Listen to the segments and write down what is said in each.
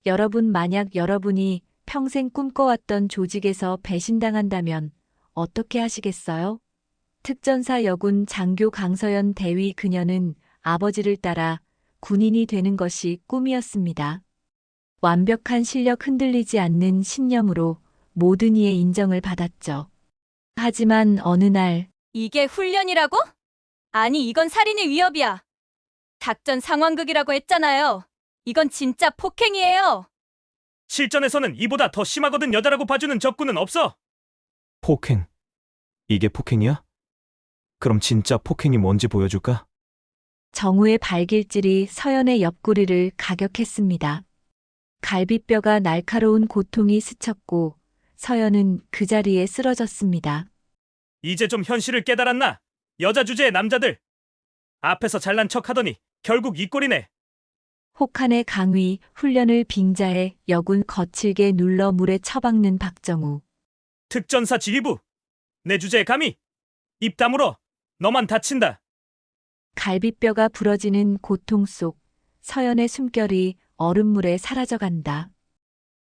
여러분, 만약 여러분이 평생 꿈꿔왔던 조직에서 배신당한다면 어떻게 하시겠어요? 특전사 여군 장교 강서연 대위, 그녀는 아버지를 따라 군인이 되는 것이 꿈이었습니다. 완벽한 실력, 흔들리지 않는 신념으로 모든 이의 인정을 받았죠. 하지만 어느 날 이게 훈련이라고? 아니, 이건 살인의 위협이야. 작전 상황극이라고 했잖아요. 이건 진짜 폭행이에요. 실전에서는 이보다 더 심하거든. 여자라고 봐주는 적군은 없어. 폭행. 이게 폭행이야? 그럼 진짜 폭행이 뭔지 보여줄까? 정우의 발길질이 서연의 옆구리를 가격했습니다. 갈비뼈가 날카로운 고통이 스쳤고 서연은 그 자리에 쓰러졌습니다. 이제 좀 현실을 깨달았나? 여자 주제의 남자들. 앞에서 잘난 척하더니 결국 이 꼴이네. 혹한의 강위, 훈련을 빙자해 여군 거칠게 눌러 물에 처박는 박정우. 특전사 지휘부. 내 주제에 감히. 입 다물어. 너만 다친다. 갈비뼈가 부러지는 고통 속 서연의 숨결이 얼음물에 사라져간다.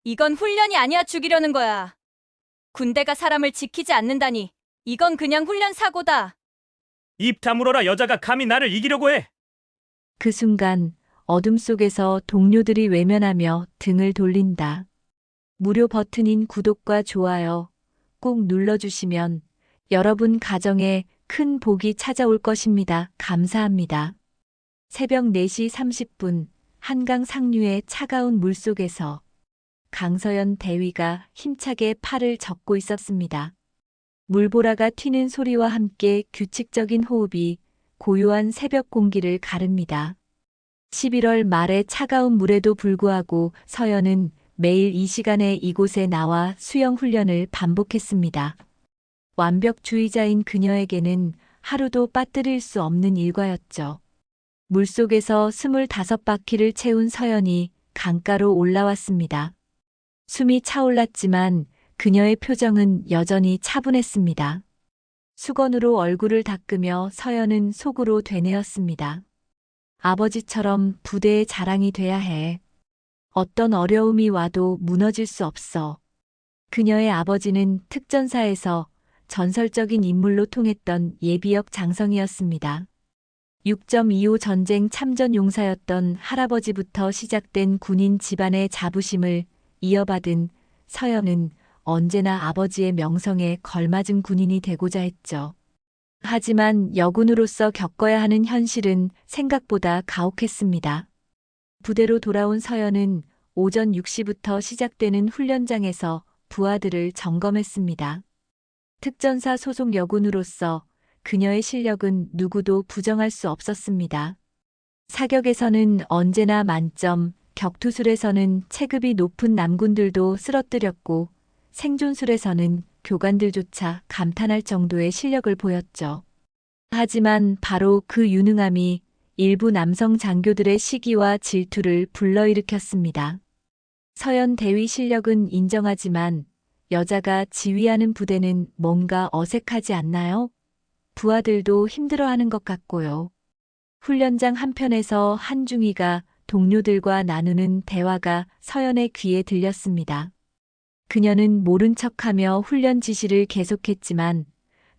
이건 훈련이 아니야, 죽이려는 거야. 군대가 사람을 지키지 않는다니. 이건 그냥 훈련 사고다. 입 다물어라. 여자가 감히 나를 이기려고 해. 그 순간 어둠 속에서 동료들이 외면하며 등을 돌린다. 무료 버튼인 구독과 좋아요 꼭 눌러주시면 여러분 가정에 큰 복이 찾아올 것입니다. 감사합니다. 새벽 4시 30분 한강 상류의 차가운 물속에서 강서연 대위가 힘차게 팔을 젓고 있었습니다. 물보라가 튀는 소리와 함께 규칙적인 호흡이 고요한 새벽 공기를 가릅니다. 11월 말의 차가운 물에도 불구하고 서연은 매일 이 시간에 이곳에 나와 수영 훈련을 반복했습니다. 완벽주의자인 그녀에게는 하루도 빠뜨릴 수 없는 일과였죠. 물속에서 25바퀴를 채운 서연이 강가로 올라왔습니다. 숨이 차올랐지만 그녀의 표정은 여전히 차분했습니다. 수건으로 얼굴을 닦으며 서연은 속으로 되뇌었습니다. 아버지처럼 부대의 자랑이 돼야 해. 어떤 어려움이 와도 무너질 수 없어. 그녀의 아버지는 특전사에서 전설적인 인물로 통했던 예비역 장성이었습니다. 6.25 전쟁 참전 용사였던 할아버지부터 시작된 군인 집안의 자부심을 이어받은 서연은 언제나 아버지의 명성에 걸맞은 군인이 되고자 했죠. 하지만 여군으로서 겪어야 하는 현실은 생각보다 가혹했습니다. 부대로 돌아온 서연은 오전 6시부터 시작되는 훈련장에서 부하들을 점검했습니다. 특전사 소속 여군으로서 그녀의 실력은 누구도 부정할 수 없었습니다. 사격에서는 언제나 만점, 격투술에서는 체급이 높은 남군들도 쓰러뜨렸고 생존술에서는 교관들조차 감탄할 정도의 실력을 보였죠. 하지만 바로 그 유능함이 일부 남성 장교들의 시기와 질투를 불러일으켰습니다. 서연 대위 실력은 인정하지만 여자가 지휘하는 부대는 뭔가 어색하지 않나요? 부하들도 힘들어하는 것 같고요. 훈련장 한편에서 한중이가 동료들과 나누는 대화가 서연의 귀에 들렸습니다. 그녀는 모른 척하며 훈련 지시를 계속했지만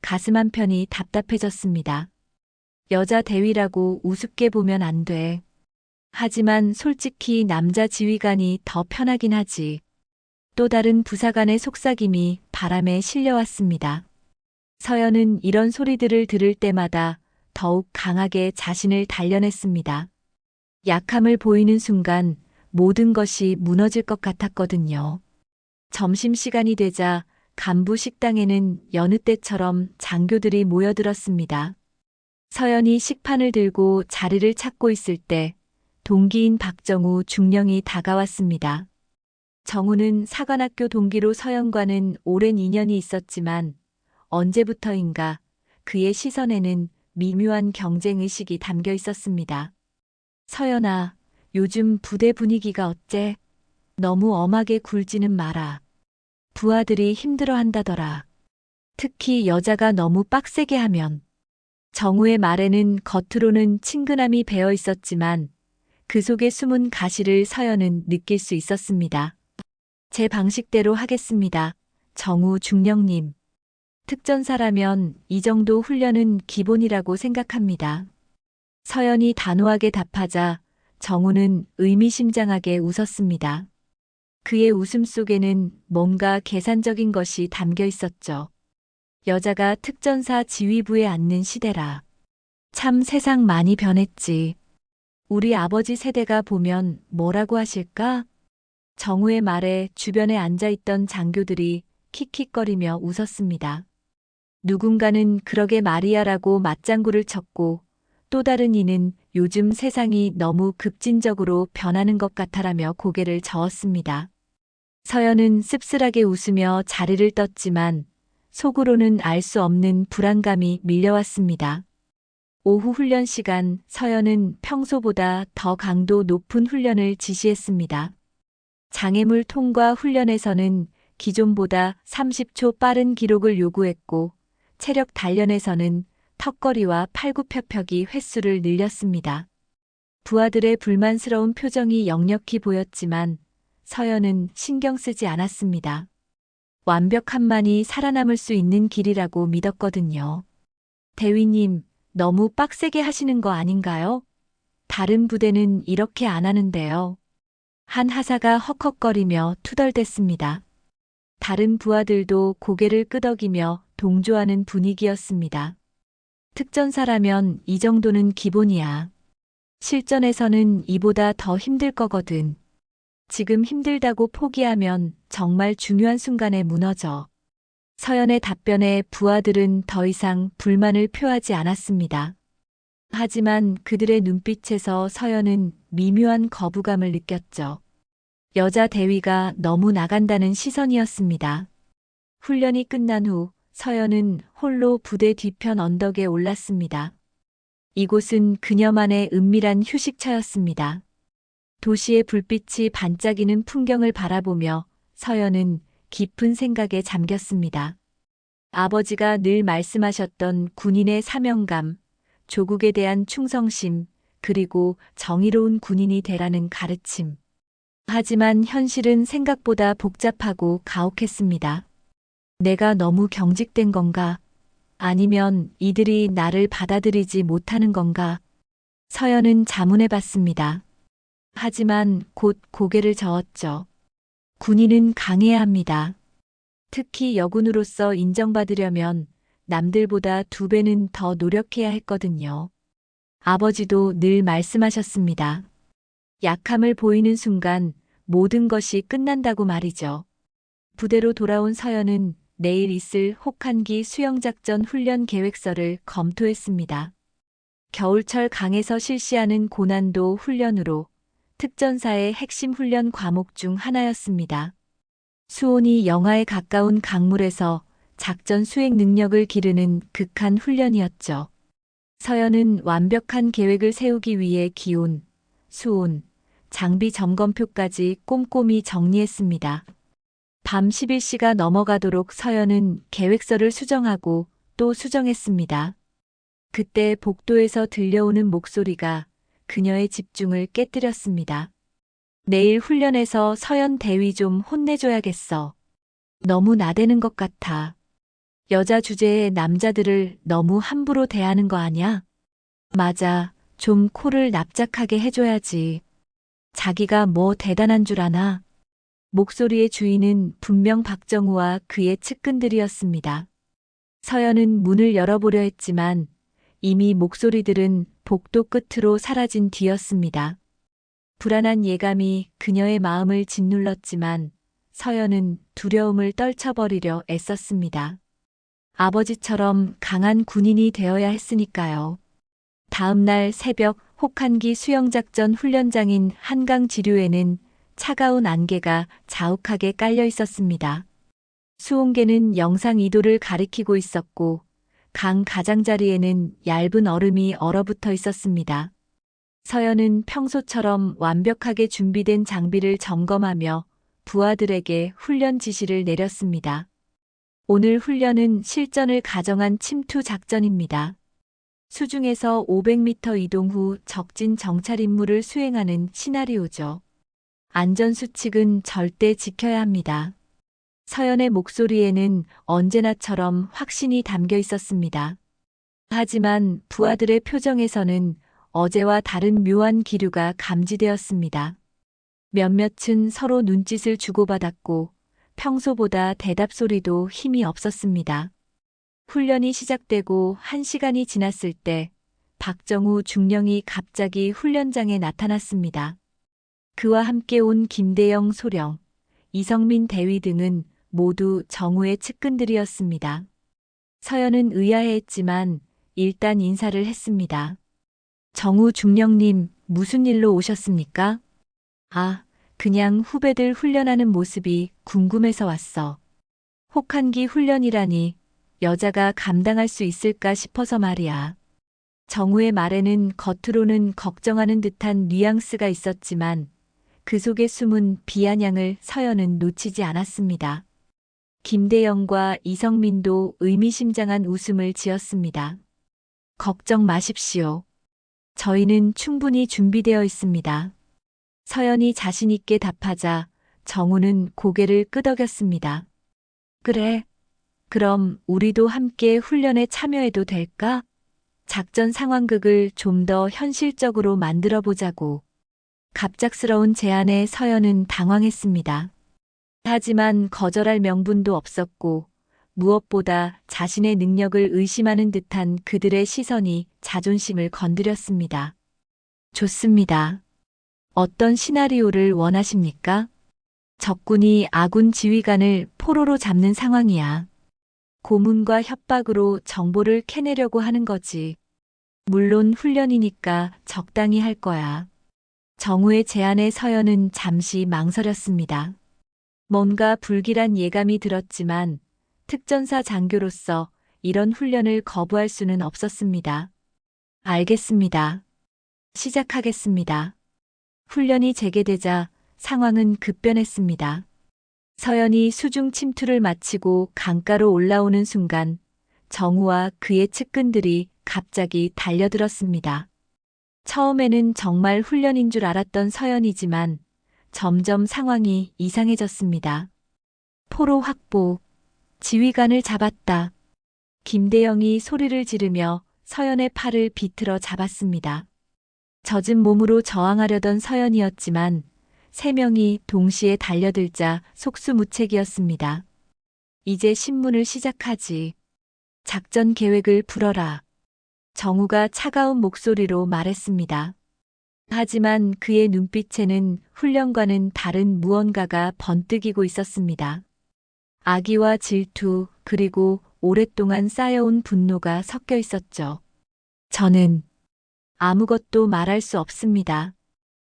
가슴 한편이 답답해졌습니다. 여자 대위라고 우습게 보면 안 돼. 하지만 솔직히 남자 지휘관이 더 편하긴 하지. 또 다른 부사관의 속삭임이 바람에 실려왔습니다. 서연은 이런 소리들을 들을 때마다 더욱 강하게 자신을 단련했습니다. 약함을 보이는 순간 모든 것이 무너질 것 같았거든요. 점심시간이 되자 간부 식당에는 여느 때처럼 장교들이 모여들었습니다. 서연이 식판을 들고 자리를 찾고 있을 때 동기인 박정우 중령이 다가왔습니다. 정우는 사관학교 동기로 서연과는 오랜 인연이 있었지만 언제부터인가 그의 시선에는 미묘한 경쟁의식이 담겨 있었습니다. 서연아, 요즘 부대 분위기가 어째? 너무 엄하게 굴지는 마라. 부하들이 힘들어한다더라. 특히 여자가 너무 빡세게 하면. 정우의 말에는 겉으로는 친근함이 배어 있었지만 그 속에 숨은 가시를 서연은 느낄 수 있었습니다. 제 방식대로 하겠습니다. 정우 중령님. 특전사라면 이 정도 훈련은 기본이라고 생각합니다. 서연이 단호하게 답하자 정우는 의미심장하게 웃었습니다. 그의 웃음 속에는 뭔가 계산적인 것이 담겨 있었죠. 여자가 특전사 지휘부에 앉는 시대라. 참 세상 많이 변했지. 우리 아버지 세대가 보면 뭐라고 하실까? 정우의 말에 주변에 앉아있던 장교들이 킥킥거리며 웃었습니다. 누군가는 그러게 말이야라고 맞장구를 쳤고 또 다른 이는 요즘 세상이 너무 급진적으로 변하는 것 같아라며 고개를 저었습니다. 서연은 씁쓸하게 웃으며 자리를 떴지만 속으로는 알 수 없는 불안감이 밀려왔습니다. 오후 훈련 시간 서연은 평소보다 더 강도 높은 훈련을 지시했습니다. 장애물 통과 훈련에서는 기존보다 30초 빠른 기록을 요구했고 체력 단련에서는 턱걸이와 팔굽혀펴기 횟수를 늘렸습니다. 부하들의 불만스러운 표정이 역력히 보였지만 서연은 신경 쓰지 않았습니다. 완벽함만이 살아남을 수 있는 길이라고 믿었거든요. 대위님, 너무 빡세게 하시는 거 아닌가요? 다른 부대는 이렇게 안 하는데요. 한 하사가 헉헉거리며 투덜댔습니다. 다른 부하들도 고개를 끄덕이며 동조하는 분위기였습니다. 특전사라면 이 정도는 기본이야. 실전에서는 이보다 더 힘들 거거든. 지금 힘들다고 포기하면 정말 중요한 순간에 무너져. 서연의 답변에 부하들은 더 이상 불만을 표하지 않았습니다. 하지만 그들의 눈빛에서 서연은 미묘한 거부감을 느꼈죠. 여자 대위가 너무 나간다는 시선이었습니다. 훈련이 끝난 후 서연은 홀로 부대 뒤편 언덕에 올랐습니다. 이곳은 그녀만의 은밀한 휴식처였습니다. 도시의 불빛이 반짝이는 풍경을 바라보며 서연은 깊은 생각에 잠겼습니다. 아버지가 늘 말씀하셨던 군인의 사명감, 조국에 대한 충성심, 그리고 정의로운 군인이 되라는 가르침. 하지만 현실은 생각보다 복잡하고 가혹했습니다. 내가 너무 경직된 건가? 아니면 이들이 나를 받아들이지 못하는 건가? 서연은 자문해 봤습니다. 하지만 곧 고개를 저었죠. 군인은 강해야 합니다. 특히 여군으로서 인정받으려면 남들보다 2배는 더 노력해야 했거든요. 아버지도 늘 말씀하셨습니다. 약함을 보이는 순간 모든 것이 끝난다고 말이죠. 부대로 돌아온 서연은 내일 있을 혹한기 수영작전 훈련 계획서를 검토했습니다. 겨울철 강에서 실시하는 고난도 훈련으로 특전사의 핵심 훈련 과목 중 하나였습니다. 수온이 영하에 가까운 강물에서 작전 수행 능력을 기르는 극한 훈련이었죠. 서연은 완벽한 계획을 세우기 위해 기온, 수온, 장비 점검표까지 꼼꼼히 정리했습니다. 밤 11시가 넘어가도록 서연은 계획서를 수정하고 또 수정했습니다. 그때 복도에서 들려오는 목소리가 그녀의 집중을 깨뜨렸습니다. 내일 훈련에서 서연 대위 좀 혼내줘야겠어. 너무 나대는 것 같아. 여자 주제에 남자들을 너무 함부로 대하는 거 아냐? 맞아. 좀 코를 납작하게 해줘야지. 자기가 뭐 대단한 줄 아나? 목소리의 주인은 분명 박정우와 그의 측근들이었습니다. 서연은 문을 열어보려 했지만 이미 목소리들은 복도 끝으로 사라진 뒤였습니다. 불안한 예감이 그녀의 마음을 짓눌렀지만 서연은 두려움을 떨쳐버리려 애썼습니다. 아버지처럼 강한 군인이 되어야 했으니까요. 다음 날 새벽 혹한기 수영작전 훈련장인 한강 지류에는 차가운 안개가 자욱하게 깔려 있었습니다. 수온계는 영상 2도를 가리키고 있었고 강 가장자리에는 얇은 얼음이 얼어붙어 있었습니다. 서연은 평소처럼 완벽하게 준비된 장비를 점검하며 부하들에게 훈련 지시를 내렸습니다. 오늘 훈련은 실전을 가정한 침투 작전입니다. 수중에서 500m 이동 후 적진 정찰 임무를 수행하는 시나리오죠. 안전수칙은 절대 지켜야 합니다. 서연의 목소리에는 언제나처럼 확신이 담겨 있었습니다. 하지만 부하들의 표정에서는 어제와 다른 묘한 기류가 감지되었습니다. 몇몇은 서로 눈짓을 주고받았고 평소보다 대답 소리도 힘이 없었습니다. 훈련이 시작되고 1시간이 지났을 때 박정우 중령이 갑자기 훈련장에 나타났습니다. 그와 함께 온 김대영 소령, 이성민 대위 등은 모두 정우의 측근들이었습니다. 서연은 의아해했지만 일단 인사를 했습니다. 정우 중령님, 무슨 일로 오셨습니까? 아, 그냥 후배들 훈련하는 모습이 궁금해서 왔어. 혹한기 훈련이라니 여자가 감당할 수 있을까 싶어서 말이야. 정우의 말에는 겉으로는 걱정하는 듯한 뉘앙스가 있었지만 그 속에 숨은 비아냥을 서연은 놓치지 않았습니다. 김대영과 이성민도 의미심장한 웃음을 지었습니다. 걱정 마십시오. 저희는 충분히 준비되어 있습니다. 서연이 자신 있게 답하자 정우는 고개를 끄덕였습니다. 그래. 그럼 우리도 함께 훈련에 참여해도 될까? 작전 상황극을 좀 더 현실적으로 만들어 보자고. 갑작스러운 제안에 서연은 당황했습니다. 하지만 거절할 명분도 없었고 무엇보다 자신의 능력을 의심하는 듯한 그들의 시선이 자존심을 건드렸습니다. 좋습니다. 어떤 시나리오를 원하십니까? 적군이 아군 지휘관을 포로로 잡는 상황이야. 고문과 협박으로 정보를 캐내려고 하는 거지. 물론 훈련이니까 적당히 할 거야. 정우의 제안에 서연은 잠시 망설였습니다. 뭔가 불길한 예감이 들었지만 특전사 장교로서 이런 훈련을 거부할 수는 없었습니다. 알겠습니다. 시작하겠습니다. 훈련이 재개되자 상황은 급변했습니다. 서연이 수중 침투를 마치고 강가로 올라오는 순간 정우와 그의 측근들이 갑자기 달려들었습니다. 처음에는 정말 훈련인 줄 알았던 서연이지만 점점 상황이 이상해졌습니다. 포로 확보, 지휘관을 잡았다. 김대영이 소리를 지르며 서연의 팔을 비틀어 잡았습니다. 젖은 몸으로 저항하려던 서연이었지만 3명이 동시에 달려들자 속수무책이었습니다. 이제 신문을 시작하지. 작전 계획을 풀어라. 정우가 차가운 목소리로 말했습니다. 하지만 그의 눈빛에는 훈련과는 다른 무언가가 번뜩이고 있었습니다. 악의와 질투, 그리고 오랫동안 쌓여온 분노가 섞여 있었죠. 저는 아무것도 말할 수 없습니다.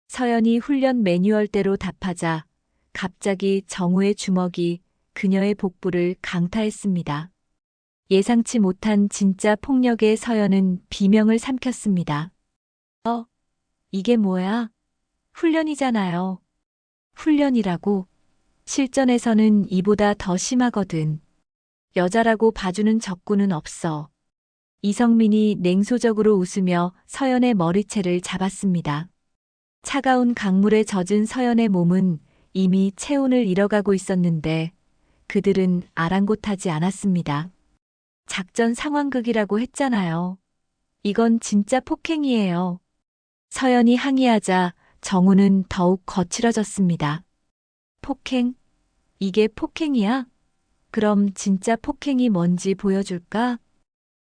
서연이 훈련 매뉴얼대로 답하자 갑자기 정우의 주먹이 그녀의 복부를 강타했습니다. 예상치 못한 진짜 폭력에 서연은 비명을 삼켰습니다. 이게 뭐야? 훈련이잖아요. 훈련이라고? 실전에서는 이보다 더 심하거든. 여자라고 봐주는 적군은 없어. 이성민이 냉소적으로 웃으며 서연의 머리채를 잡았습니다. 차가운 강물에 젖은 서연의 몸은 이미 체온을 잃어가고 있었는데 그들은 아랑곳하지 않았습니다. 작전 상황극이라고 했잖아요. 이건 진짜 폭행이에요. 서연이 항의하자 정우는 더욱 거칠어졌습니다. 폭행? 이게 폭행이야? 그럼 진짜 폭행이 뭔지 보여줄까?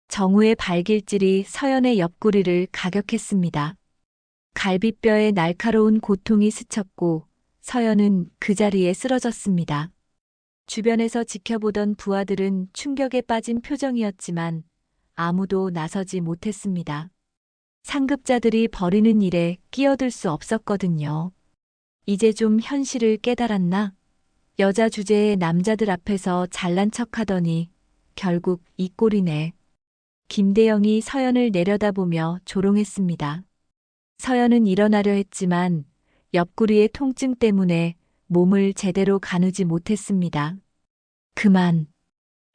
정우의 발길질이 서연의 옆구리를 가격했습니다. 갈비뼈에 날카로운 고통이 스쳤고 서연은 그 자리에 쓰러졌습니다. 주변에서 지켜보던 부하들은 충격에 빠진 표정이었지만 아무도 나서지 못했습니다. 상급자들이 벌이는 일에 끼어들 수 없었거든요. 이제 좀 현실을 깨달았나? 여자 주제에 남자들 앞에서 잘난 척하더니 결국 이 꼴이네. 김대영이 서연을 내려다보며 조롱했습니다. 서연은 일어나려 했지만 옆구리의 통증 때문에 몸을 제대로 가누지 못했습니다. 그만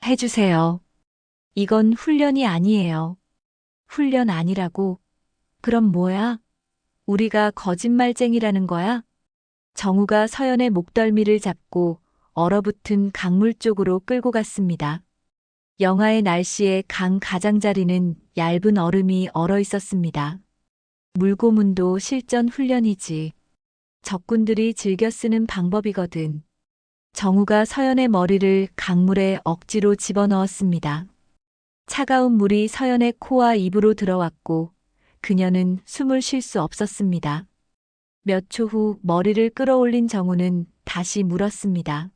해주세요. 이건 훈련이 아니에요. 훈련 아니라고? 그럼 뭐야? 우리가 거짓말쟁이라는 거야? 정우가 서연의 목덜미를 잡고 얼어붙은 강물 쪽으로 끌고 갔습니다. 영하의 날씨에 강 가장자리는 얇은 얼음이 얼어 있었습니다. 물고문도 실전 훈련이지. 적군들이 즐겨 쓰는 방법이거든. 정우가 서연의 머리를 강물에 억지로 집어넣었습니다. 차가운 물이 서연의 코와 입으로 들어왔고 그녀는 숨을 쉴 수 없었습니다. 몇 초 후 머리를 끌어올린 정우는 다시 물었습니다.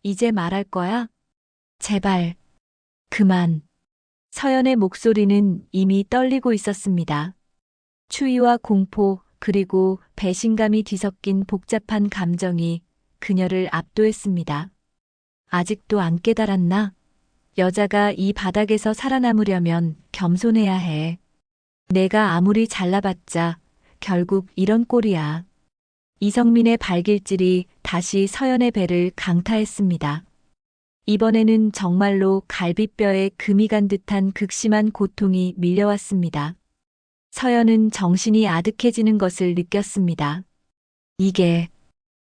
이제 말할 거야? 제발. 그만. 서연의 목소리는 이미 떨리고 있었습니다. 추위와 공포 그리고 배신감이 뒤섞인 복잡한 감정이 그녀를 압도했습니다. 아직도 안 깨달았나? 여자가 이 바닥에서 살아남으려면 겸손해야 해. 내가 아무리 잘나봤자 결국 이런 꼴이야. 이성민의 발길질이 다시 서연의 배를 강타했습니다. 이번에는 정말로 갈비뼈에 금이 간 듯한 극심한 고통이 밀려왔습니다. 서연은 정신이 아득해지는 것을 느꼈습니다. 이게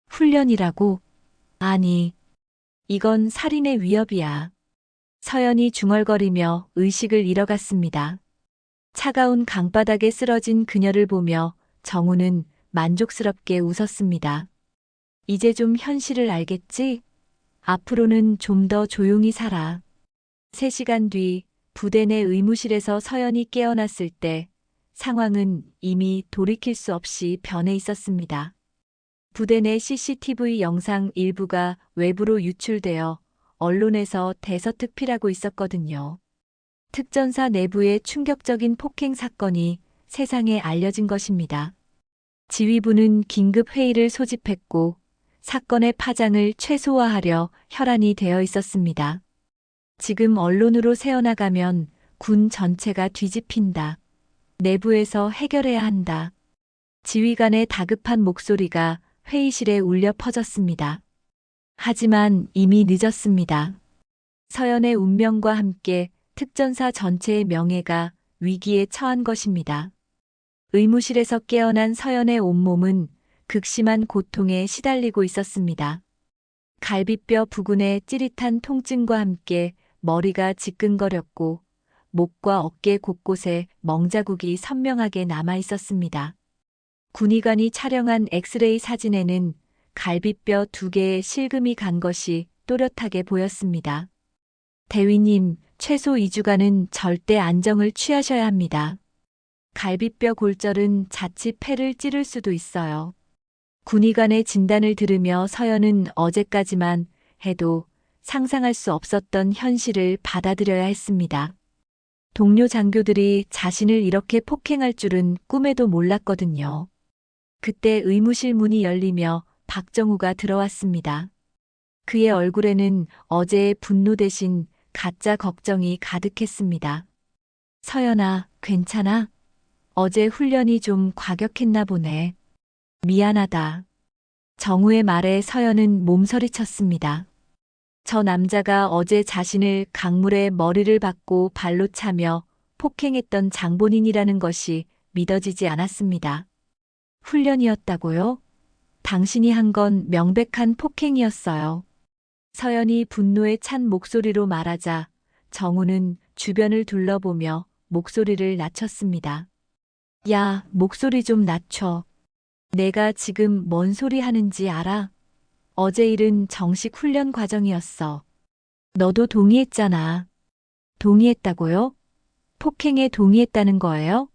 훈련이라고? 아니, 이건 살인의 위협이야. 서연이 중얼거리며 의식을 잃어갔습니다. 차가운 강바닥에 쓰러진 그녀를 보며 정우는 만족스럽게 웃었습니다. 이제 좀 현실을 알겠지? 앞으로는 좀 더 조용히 살아. 3시간 뒤 부대 내 의무실에서 서연이 깨어났을 때 상황은 이미 돌이킬 수 없이 변해 있었습니다. 부대 내 CCTV 영상 일부가 외부로 유출되어 언론에서 대서특필하고 있었거든요. 특전사 내부의 충격적인 폭행 사건이 세상에 알려진 것입니다. 지휘부는 긴급 회의를 소집했고 사건의 파장을 최소화하려 혈안이 되어 있었습니다. 지금 언론으로 새어나가면 군 전체가 뒤집힌다. 내부에서 해결해야 한다. 지휘관의 다급한 목소리가 회의실에 울려 퍼졌습니다. 하지만 이미 늦었습니다. 서연의 운명과 함께 특전사 전체의 명예가 위기에 처한 것입니다. 의무실에서 깨어난 서연의 온몸은 극심한 고통에 시달리고 있었습니다. 갈비뼈 부근의 찌릿한 통증과 함께 머리가 지끈거렸고 목과 어깨 곳곳에 멍자국이 선명하게 남아 있었습니다. 군의관이 촬영한 엑스레이 사진에는 갈비뼈 2개의 실금이 간 것이 또렷하게 보였습니다. 대위님, 최소 2주간은 절대 안정을 취하셔야 합니다. 갈비뼈 골절은 자칫 폐를 찌를 수도 있어요. 군의관의 진단을 들으며 서연은 어제까지만 해도 상상할 수 없었던 현실을 받아들여야 했습니다. 동료 장교들이 자신을 이렇게 폭행할 줄은 꿈에도 몰랐거든요. 그때 의무실 문이 열리며 박정우가 들어왔습니다. 그의 얼굴에는 어제의 분노 대신 가짜 걱정이 가득했습니다. 서연아, 괜찮아? 어제 훈련이 좀 과격했나 보네. 미안하다. 정우의 말에 서연은 몸서리쳤습니다. 저 남자가 어제 자신을 강물에 머리를 박고 발로 차며 폭행했던 장본인이라는 것이 믿어지지 않았습니다. 훈련이었다고요? 당신이 한 건 명백한 폭행이었어요. 서연이 분노에 찬 목소리로 말하자 정우는 주변을 둘러보며 목소리를 낮췄습니다. 야, 목소리 좀 낮춰. 내가 지금 뭔 소리 하는지 알아? 어제 일은 정식 훈련 과정이었어. 너도 동의했잖아. 동의했다고요? 폭행에 동의했다는 거예요?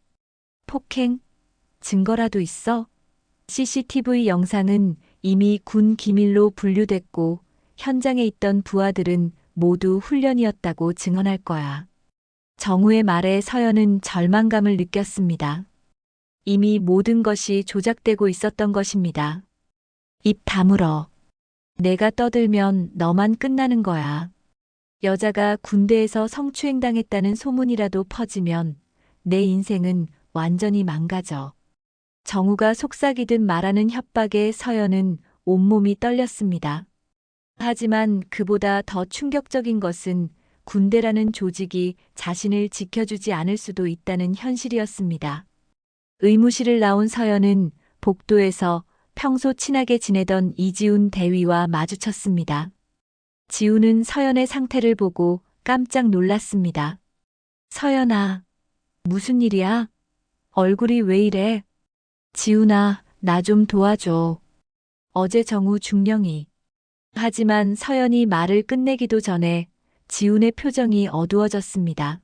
폭행? 증거라도 있어? CCTV 영상은 이미 군 기밀로 분류됐고 현장에 있던 부하들은 모두 훈련이었다고 증언할 거야. 정우의 말에 서연은 절망감을 느꼈습니다. 이미 모든 것이 조작되고 있었던 것입니다. 입 다물어. 내가 떠들면 너만 끝나는 거야. 여자가 군대에서 성추행당했다는 소문이라도 퍼지면 내 인생은 완전히 망가져. 정우가 속삭이듯 말하는 협박에 서연은 온몸이 떨렸습니다. 하지만 그보다 더 충격적인 것은 군대라는 조직이 자신을 지켜주지 않을 수도 있다는 현실이었습니다. 의무실을 나온 서연은 복도에서 평소 친하게 지내던 이지훈 대위와 마주쳤습니다. 지훈은 서연의 상태를 보고 깜짝 놀랐습니다. 서연아, 무슨 일이야? 얼굴이 왜 이래? 지훈아, 나 좀 도와줘. 어제 정우 중령이. 하지만 서연이 말을 끝내기도 전에 지훈의 표정이 어두워졌습니다.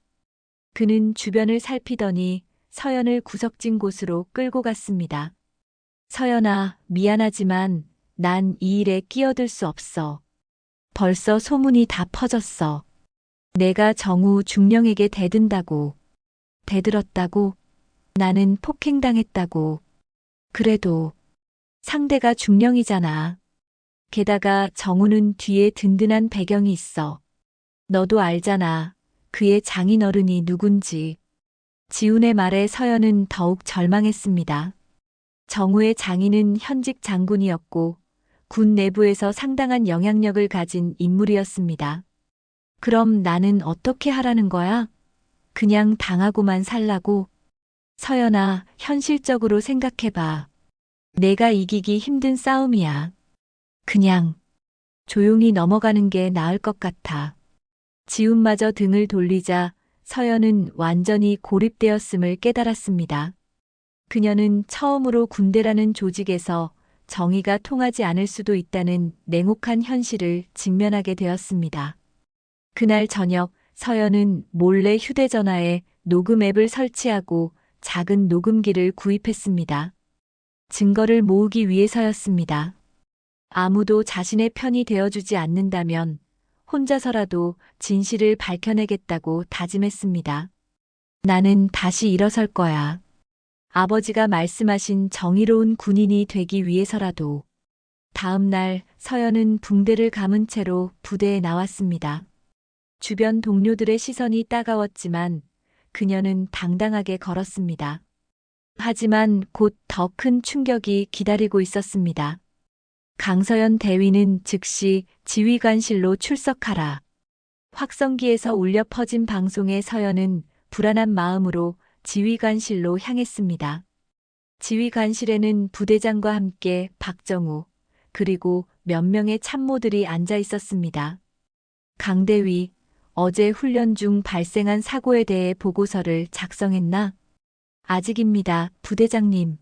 그는 주변을 살피더니 서연을 구석진 곳으로 끌고 갔습니다. 서연아, 미안하지만 난 이 일에 끼어들 수 없어. 벌써 소문이 다 퍼졌어. 내가 정우 중령에게 대든다고. 대들었다고? 나는 폭행당했다고. 그래도 상대가 중령이잖아. 게다가 정우는 뒤에 든든한 배경이 있어. 너도 알잖아. 그의 장인어른이 누군지. 지훈의 말에 서연은 더욱 절망했습니다. 정우의 장인은 현직 장군이었고 군 내부에서 상당한 영향력을 가진 인물이었습니다. 그럼 나는 어떻게 하라는 거야? 그냥 당하고만 살라고? 서연아, 현실적으로 생각해봐. 내가 이기기 힘든 싸움이야. 그냥 조용히 넘어가는 게 나을 것 같아. 지훈마저 등을 돌리자 서연은 완전히 고립되었음을 깨달았습니다. 그녀는 처음으로 군대라는 조직에서 정의가 통하지 않을 수도 있다는 냉혹한 현실을 직면하게 되었습니다. 그날 저녁 서연은 몰래 휴대전화에 녹음 앱을 설치하고 작은 녹음기를 구입했습니다. 증거를 모으기 위해서였습니다. 아무도 자신의 편이 되어주지 않는다면 혼자서라도 진실을 밝혀내겠다고 다짐했습니다. 나는 다시 일어설 거야. 아버지가 말씀하신 정의로운 군인이 되기 위해서라도. 다음 날 서연은 붕대를 감은 채로 부대에 나왔습니다. 주변 동료들의 시선이 따가웠지만 그녀는 당당하게 걸었습니다. 하지만 곧 더 큰 충격이 기다리고 있었습니다. 강서연 대위는 즉시 지휘관실로 출석하라. 확성기에서 울려 퍼진 방송에 서연은 불안한 마음으로 지휘관실로 향했습니다. 지휘관실에는 부대장과 함께 박정우, 그리고 몇 명의 참모들이 앉아 있었습니다. 강대위, 어제 훈련 중 발생한 사고에 대해 보고서를 작성했나? 아직입니다, 부대장님.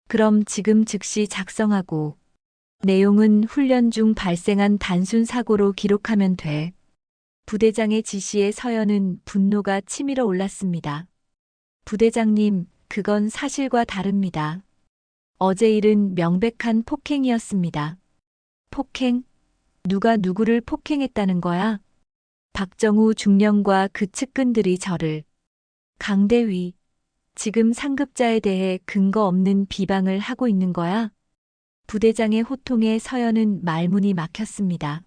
그럼 지금 즉시 작성하고, 내용은 훈련 중 발생한 단순 사고로 기록하면 돼. 부대장의 지시에 서연은 분노가 치밀어 올랐습니다. 부대장님, 그건 사실과 다릅니다. 어제 일은 명백한 폭행이었습니다. 폭행? 누가 누구를 폭행했다는 거야? 박정우 중령과 그 측근들이 저를. 강대위, 지금 상급자에 대해 근거 없는 비방을 하고 있는 거야? 부대장의 호통에 서연은 말문이 막혔습니다.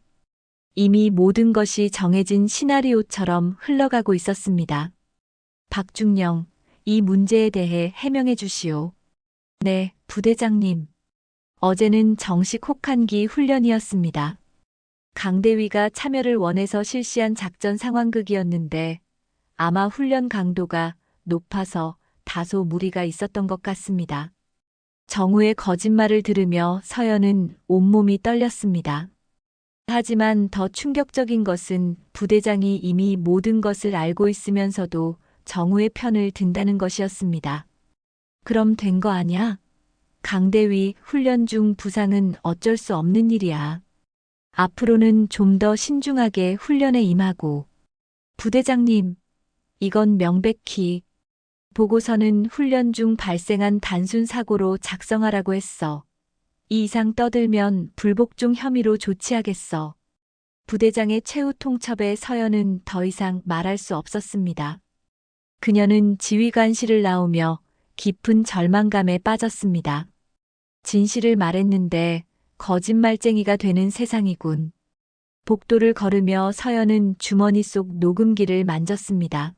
이미 모든 것이 정해진 시나리오처럼 흘러가고 있었습니다. 박중령, 이 문제에 대해 해명해 주시오. 네, 부대장님. 어제는 정식 혹한기 훈련이었습니다. 강대위가 참여를 원해서 실시한 작전 상황극이었는데 아마 훈련 강도가 높아서 다소 무리가 있었던 것 같습니다. 정우의 거짓말을 들으며 서연은 온몸이 떨렸습니다. 하지만 더 충격적인 것은 부대장이 이미 모든 것을 알고 있으면서도 정우의 편을 든다는 것이었습니다. 그럼 된 거 아냐? 강대위 훈련 중 부상은 어쩔 수 없는 일이야. 앞으로는 좀 더 신중하게 훈련에 임하고. 부대장님, 이건 명백히 보고서는 훈련 중 발생한 단순 사고로 작성하라고 했어. 이 이상 떠들면 불복종 혐의로 조치하겠어. 부대장의 최후 통첩에 서연은 더 이상 말할 수 없었습니다. 그녀는 지휘관실을 나오며 깊은 절망감에 빠졌습니다. 진실을 말했는데 거짓말쟁이가 되는 세상이군. 복도를 걸으며 서연은 주머니 속 녹음기를 만졌습니다.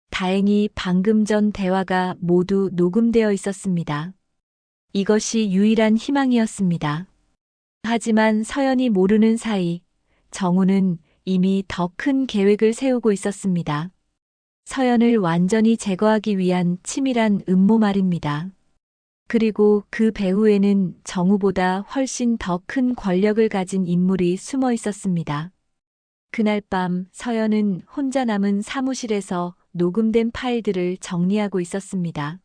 다행히 방금 전 대화가 모두 녹음되어 있었습니다. 이것이 유일한 희망이었습니다. 하지만 서연이 모르는 사이 정우는 이미 더 큰 계획을 세우고 있었습니다. 서연을 완전히 제거하기 위한 치밀한 음모 말입니다. 그리고 그 배후에는 정우보다 훨씬 더 큰 권력을 가진 인물이 숨어 있었습니다. 그날 밤 서연은 혼자 남은 사무실에서 녹음된 파일들을 정리하고 있었습니다.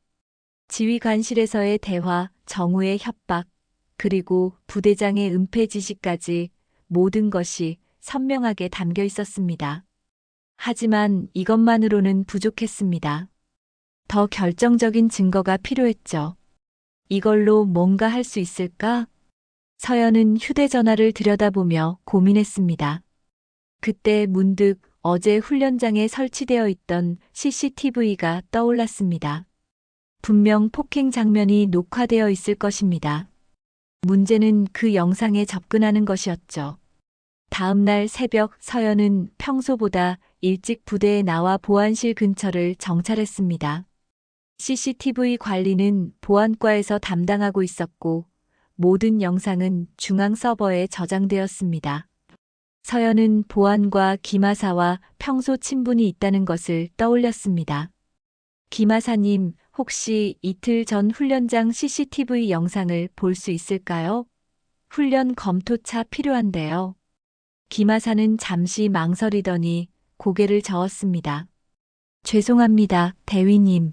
지휘관실에서의 대화, 정우의 협박, 그리고 부대장의 은폐 지시까지 모든 것이 선명하게 담겨 있었습니다. 하지만 이것만으로는 부족했습니다. 더 결정적인 증거가 필요했죠. 이걸로 뭔가 할 수 있을까? 서연은 휴대전화를 들여다보며 고민했습니다. 그때 문득 어제 훈련장에 설치되어 있던 CCTV가 떠올랐습니다. 분명 폭행 장면이 녹화되어 있을 것입니다. 문제는 그 영상에 접근하는 것이었죠. 다음 날 새벽 서연은 평소보다 일찍 부대에 나와 보안실 근처를 정찰했습니다. CCTV 관리는 보안과에서 담당하고 있었고 모든 영상은 중앙 서버에 저장되었습니다. 서연은 보안과 김하사와 평소 친분이 있다는 것을 떠올렸습니다. 김하사님, 혹시 이틀 전 훈련장 CCTV 영상을 볼 수 있을까요? 훈련 검토차 필요한데요. 김하사는 잠시 망설이더니 고개를 저었습니다. 죄송합니다, 대위님.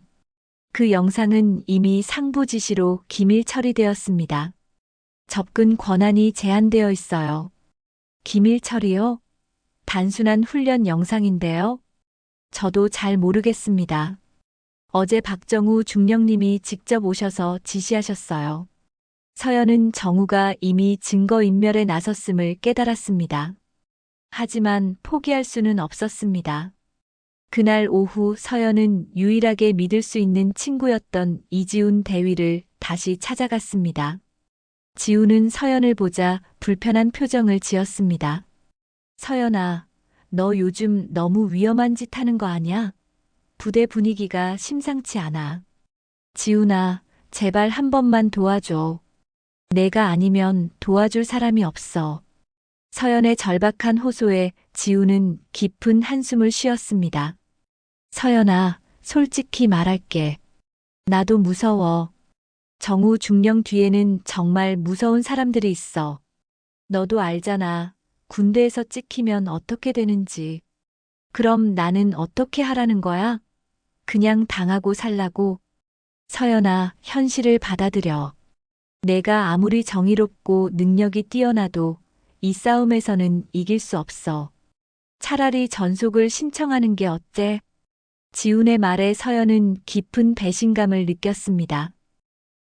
그 영상은 이미 상부 지시로 기밀 처리되었습니다. 접근 권한이 제한되어 있어요. 기밀 처리요? 단순한 훈련 영상인데요. 저도 잘 모르겠습니다. 어제 박정우 중령님이 직접 오셔서 지시하셨어요. 서연은 정우가 이미 증거인멸에 나섰음을 깨달았습니다. 하지만 포기할 수는 없었습니다. 그날 오후 서연은 유일하게 믿을 수 있는 친구였던 이지훈 대위를 다시 찾아갔습니다. 지훈은 서연을 보자 불편한 표정을 지었습니다. 서연아, 너 요즘 너무 위험한 짓 하는 거 아냐? 부대 분위기가 심상치 않아. 지훈아, 제발 한 번만 도와줘. 내가 아니면 도와줄 사람이 없어. 서연의 절박한 호소에 지훈은 깊은 한숨을 쉬었습니다. 서연아, 솔직히 말할게. 나도 무서워. 정우 중령 뒤에는 정말 무서운 사람들이 있어. 너도 알잖아. 군대에서 찍히면 어떻게 되는지. 그럼 나는 어떻게 하라는 거야? 그냥 당하고 살라고? 서연아, 현실을 받아들여. 내가 아무리 정의롭고 능력이 뛰어나도 이 싸움에서는 이길 수 없어. 차라리 전속을 신청하는 게 어때? 지훈의 말에 서연은 깊은 배신감을 느꼈습니다.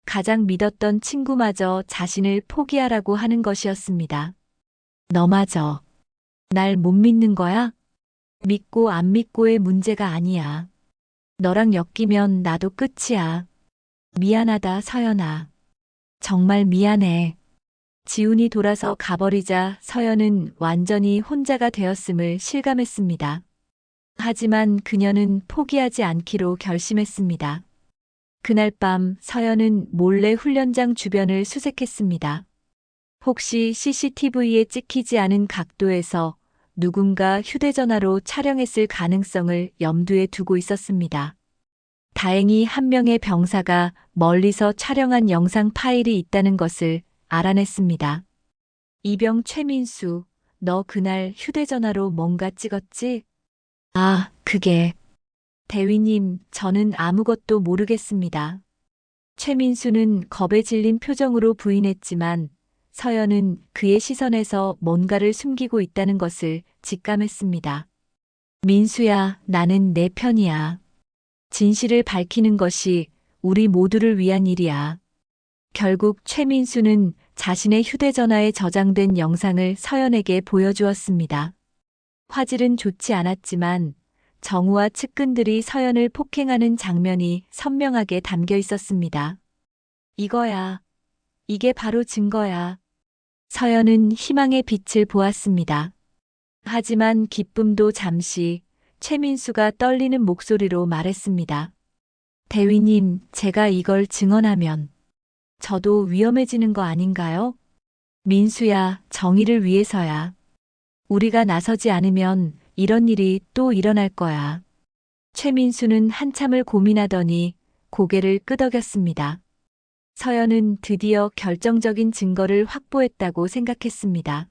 가장 믿었던 친구마저 자신을 포기하라고 하는 것이었습니다. 너마저 날 못 믿는 거야? 믿고 안 믿고의 문제가 아니야. 너랑 엮이면 나도 끝이야. 미안하다, 서연아. 정말 미안해. 지훈이 돌아서 가버리자 서연은 완전히 혼자가 되었음을 실감했습니다. 하지만 그녀는 포기하지 않기로 결심했습니다. 그날 밤 서연은 몰래 훈련장 주변을 수색했습니다. 혹시 CCTV에 찍히지 않은 각도에서 누군가 휴대전화로 촬영했을 가능성을 염두에 두고 있었습니다. 다행히 한 명의 병사가 멀리서 촬영한 영상 파일이 있다는 것을 알아냈습니다. 이병 최민수, 너 그날 휴대전화로 뭔가 찍었지? 아, 그게. 대위님, 저는 아무것도 모르겠습니다. 최민수는 겁에 질린 표정으로 부인했지만 서연은 그의 시선에서 뭔가를 숨기고 있다는 것을 직감했습니다. 민수야, 나는 내 편이야. 진실을 밝히는 것이 우리 모두를 위한 일이야. 결국 최민수는 자신의 휴대전화에 저장된 영상을 서연에게 보여주었습니다. 화질은 좋지 않았지만 정우와 측근들이 서연을 폭행하는 장면이 선명하게 담겨 있었습니다. 이거야. 이게 바로 증거야. 서연은 희망의 빛을 보았습니다. 하지만 기쁨도 잠시 최민수가 떨리는 목소리로 말했습니다. 대위님, 제가 이걸 증언하면 저도 위험해지는 거 아닌가요? 민수야, 정의를 위해서야. 우리가 나서지 않으면 이런 일이 또 일어날 거야. 최민수는 한참을 고민하더니 고개를 끄덕였습니다. 서연은 드디어 결정적인 증거를 확보했다고 생각했습니다.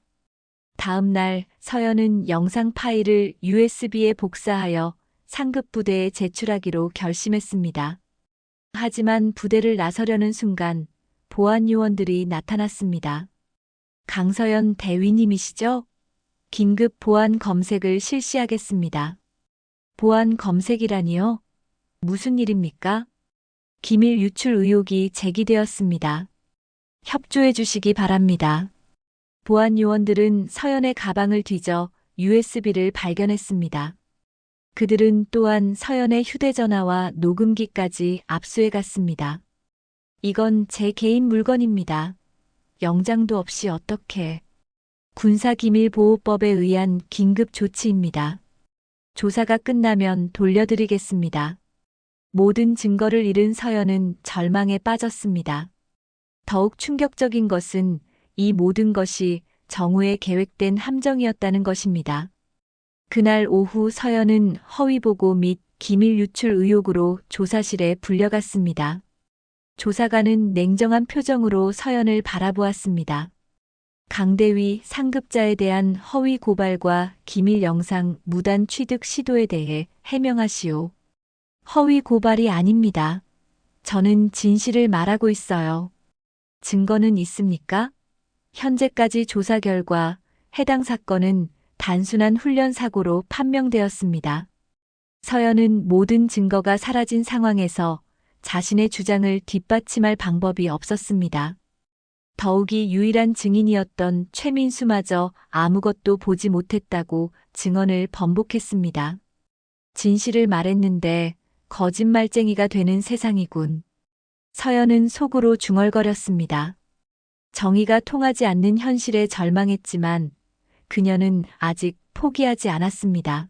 다음 날 서연은 영상 파일을 USB에 복사하여 상급 부대에 제출하기로 결심했습니다. 하지만 부대를 나서려는 순간 보안 요원들이 나타났습니다. 강서연 대위님이시죠? 긴급 보안 검색을 실시하겠습니다. 보안 검색이라니요? 무슨 일입니까? 기밀 유출 의혹이 제기되었습니다. 협조해 주시기 바랍니다. 보안 요원들은 서연의 가방을 뒤져 USB를 발견했습니다. 그들은 또한 서연의 휴대전화와 녹음기까지 압수해 갔습니다. 이건 제 개인 물건입니다. 영장도 없이 어떻게. 군사기밀보호법에 의한 긴급 조치입니다. 조사가 끝나면 돌려드리겠습니다. 모든 증거를 잃은 서연은 절망에 빠졌습니다. 더욱 충격적인 것은 이 모든 것이 정우의 계획된 함정이었다는 것입니다. 그날 오후 서연은 허위보고 및 기밀 유출 의혹으로 조사실에 불려갔습니다. 조사관은 냉정한 표정으로 서연을 바라보았습니다. 강대위 상급자에 대한 허위 고발과 기밀 영상 무단 취득 시도에 대해 해명하시오. 허위 고발이 아닙니다. 저는 진실을 말하고 있어요. 증거는 있습니까? 현재까지 조사 결과 해당 사건은 단순한 훈련 사고로 판명되었습니다. 서연은 모든 증거가 사라진 상황에서 자신의 주장을 뒷받침할 방법이 없었습니다. 더욱이 유일한 증인이었던 최민수마저 아무것도 보지 못했다고 증언을 번복했습니다. 진실을 말했는데 거짓말쟁이가 되는 세상이군. 서연은 속으로 중얼거렸습니다. 정의가 통하지 않는 현실에 절망했지만 그녀는 아직 포기하지 않았습니다.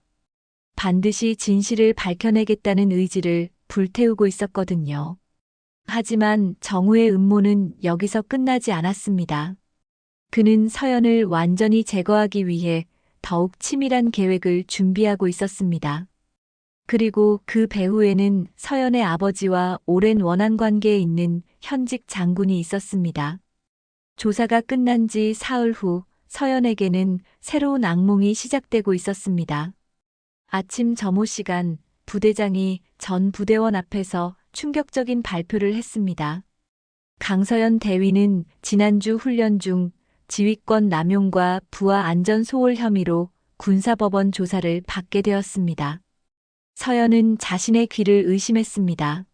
반드시 진실을 밝혀내겠다는 의지를 불태우고 있었거든요. 하지만 정우의 음모는 여기서 끝나지 않았습니다. 그는 서연을 완전히 제거하기 위해 더욱 치밀한 계획을 준비하고 있었습니다. 그리고 그 배후에는 서연의 아버지와 오랜 원한 관계에 있는 현직 장군이 있었습니다. 조사가 끝난 지 사흘 후 서연에게는 새로운 악몽이 시작되고 있었습니다. 아침 점호 시간, 부대장이 전 부대원 앞에서 충격적인 발표를 했습니다. 강서연 대위는 지난주 훈련 중 지휘권 남용과 부하 안전 소홀 혐의로 군사법원 조사를 받게 되었습니다. 서연은 자신의 귀를 의심했습니다.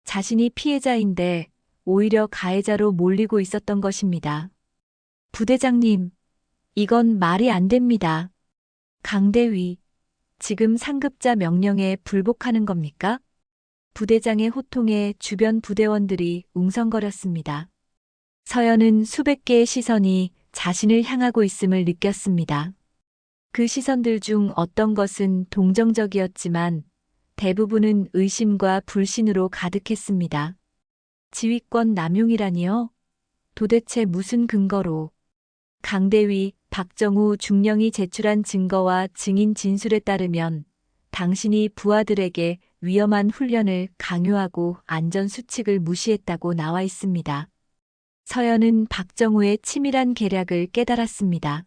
자신이 피해자인데 오히려 가해자로 몰리고 있었던 것입니다. 부대장님, 이건 말이 안 됩니다. 강대위, 지금 상급자 명령에 불복하는 겁니까? 부대장의 호통에 주변 부대원들이 웅성거렸습니다. 서연은 수백 개의 시선이 자신을 향하고 있음을 느꼈습니다. 그 시선들 중 어떤 것은 동정적이었지만 대부분은 의심과 불신으로 가득했습니다. 지휘권 남용이라니요? 도대체 무슨 근거로? 강대위 박정우 중령이 제출한 증거와 증인 진술에 따르면 당신이 부하들에게 위험한 훈련을 강요하고 안전수칙을 무시했다고 나와 있습니다. 서연은 박정우의 치밀한 계략을 깨달았습니다.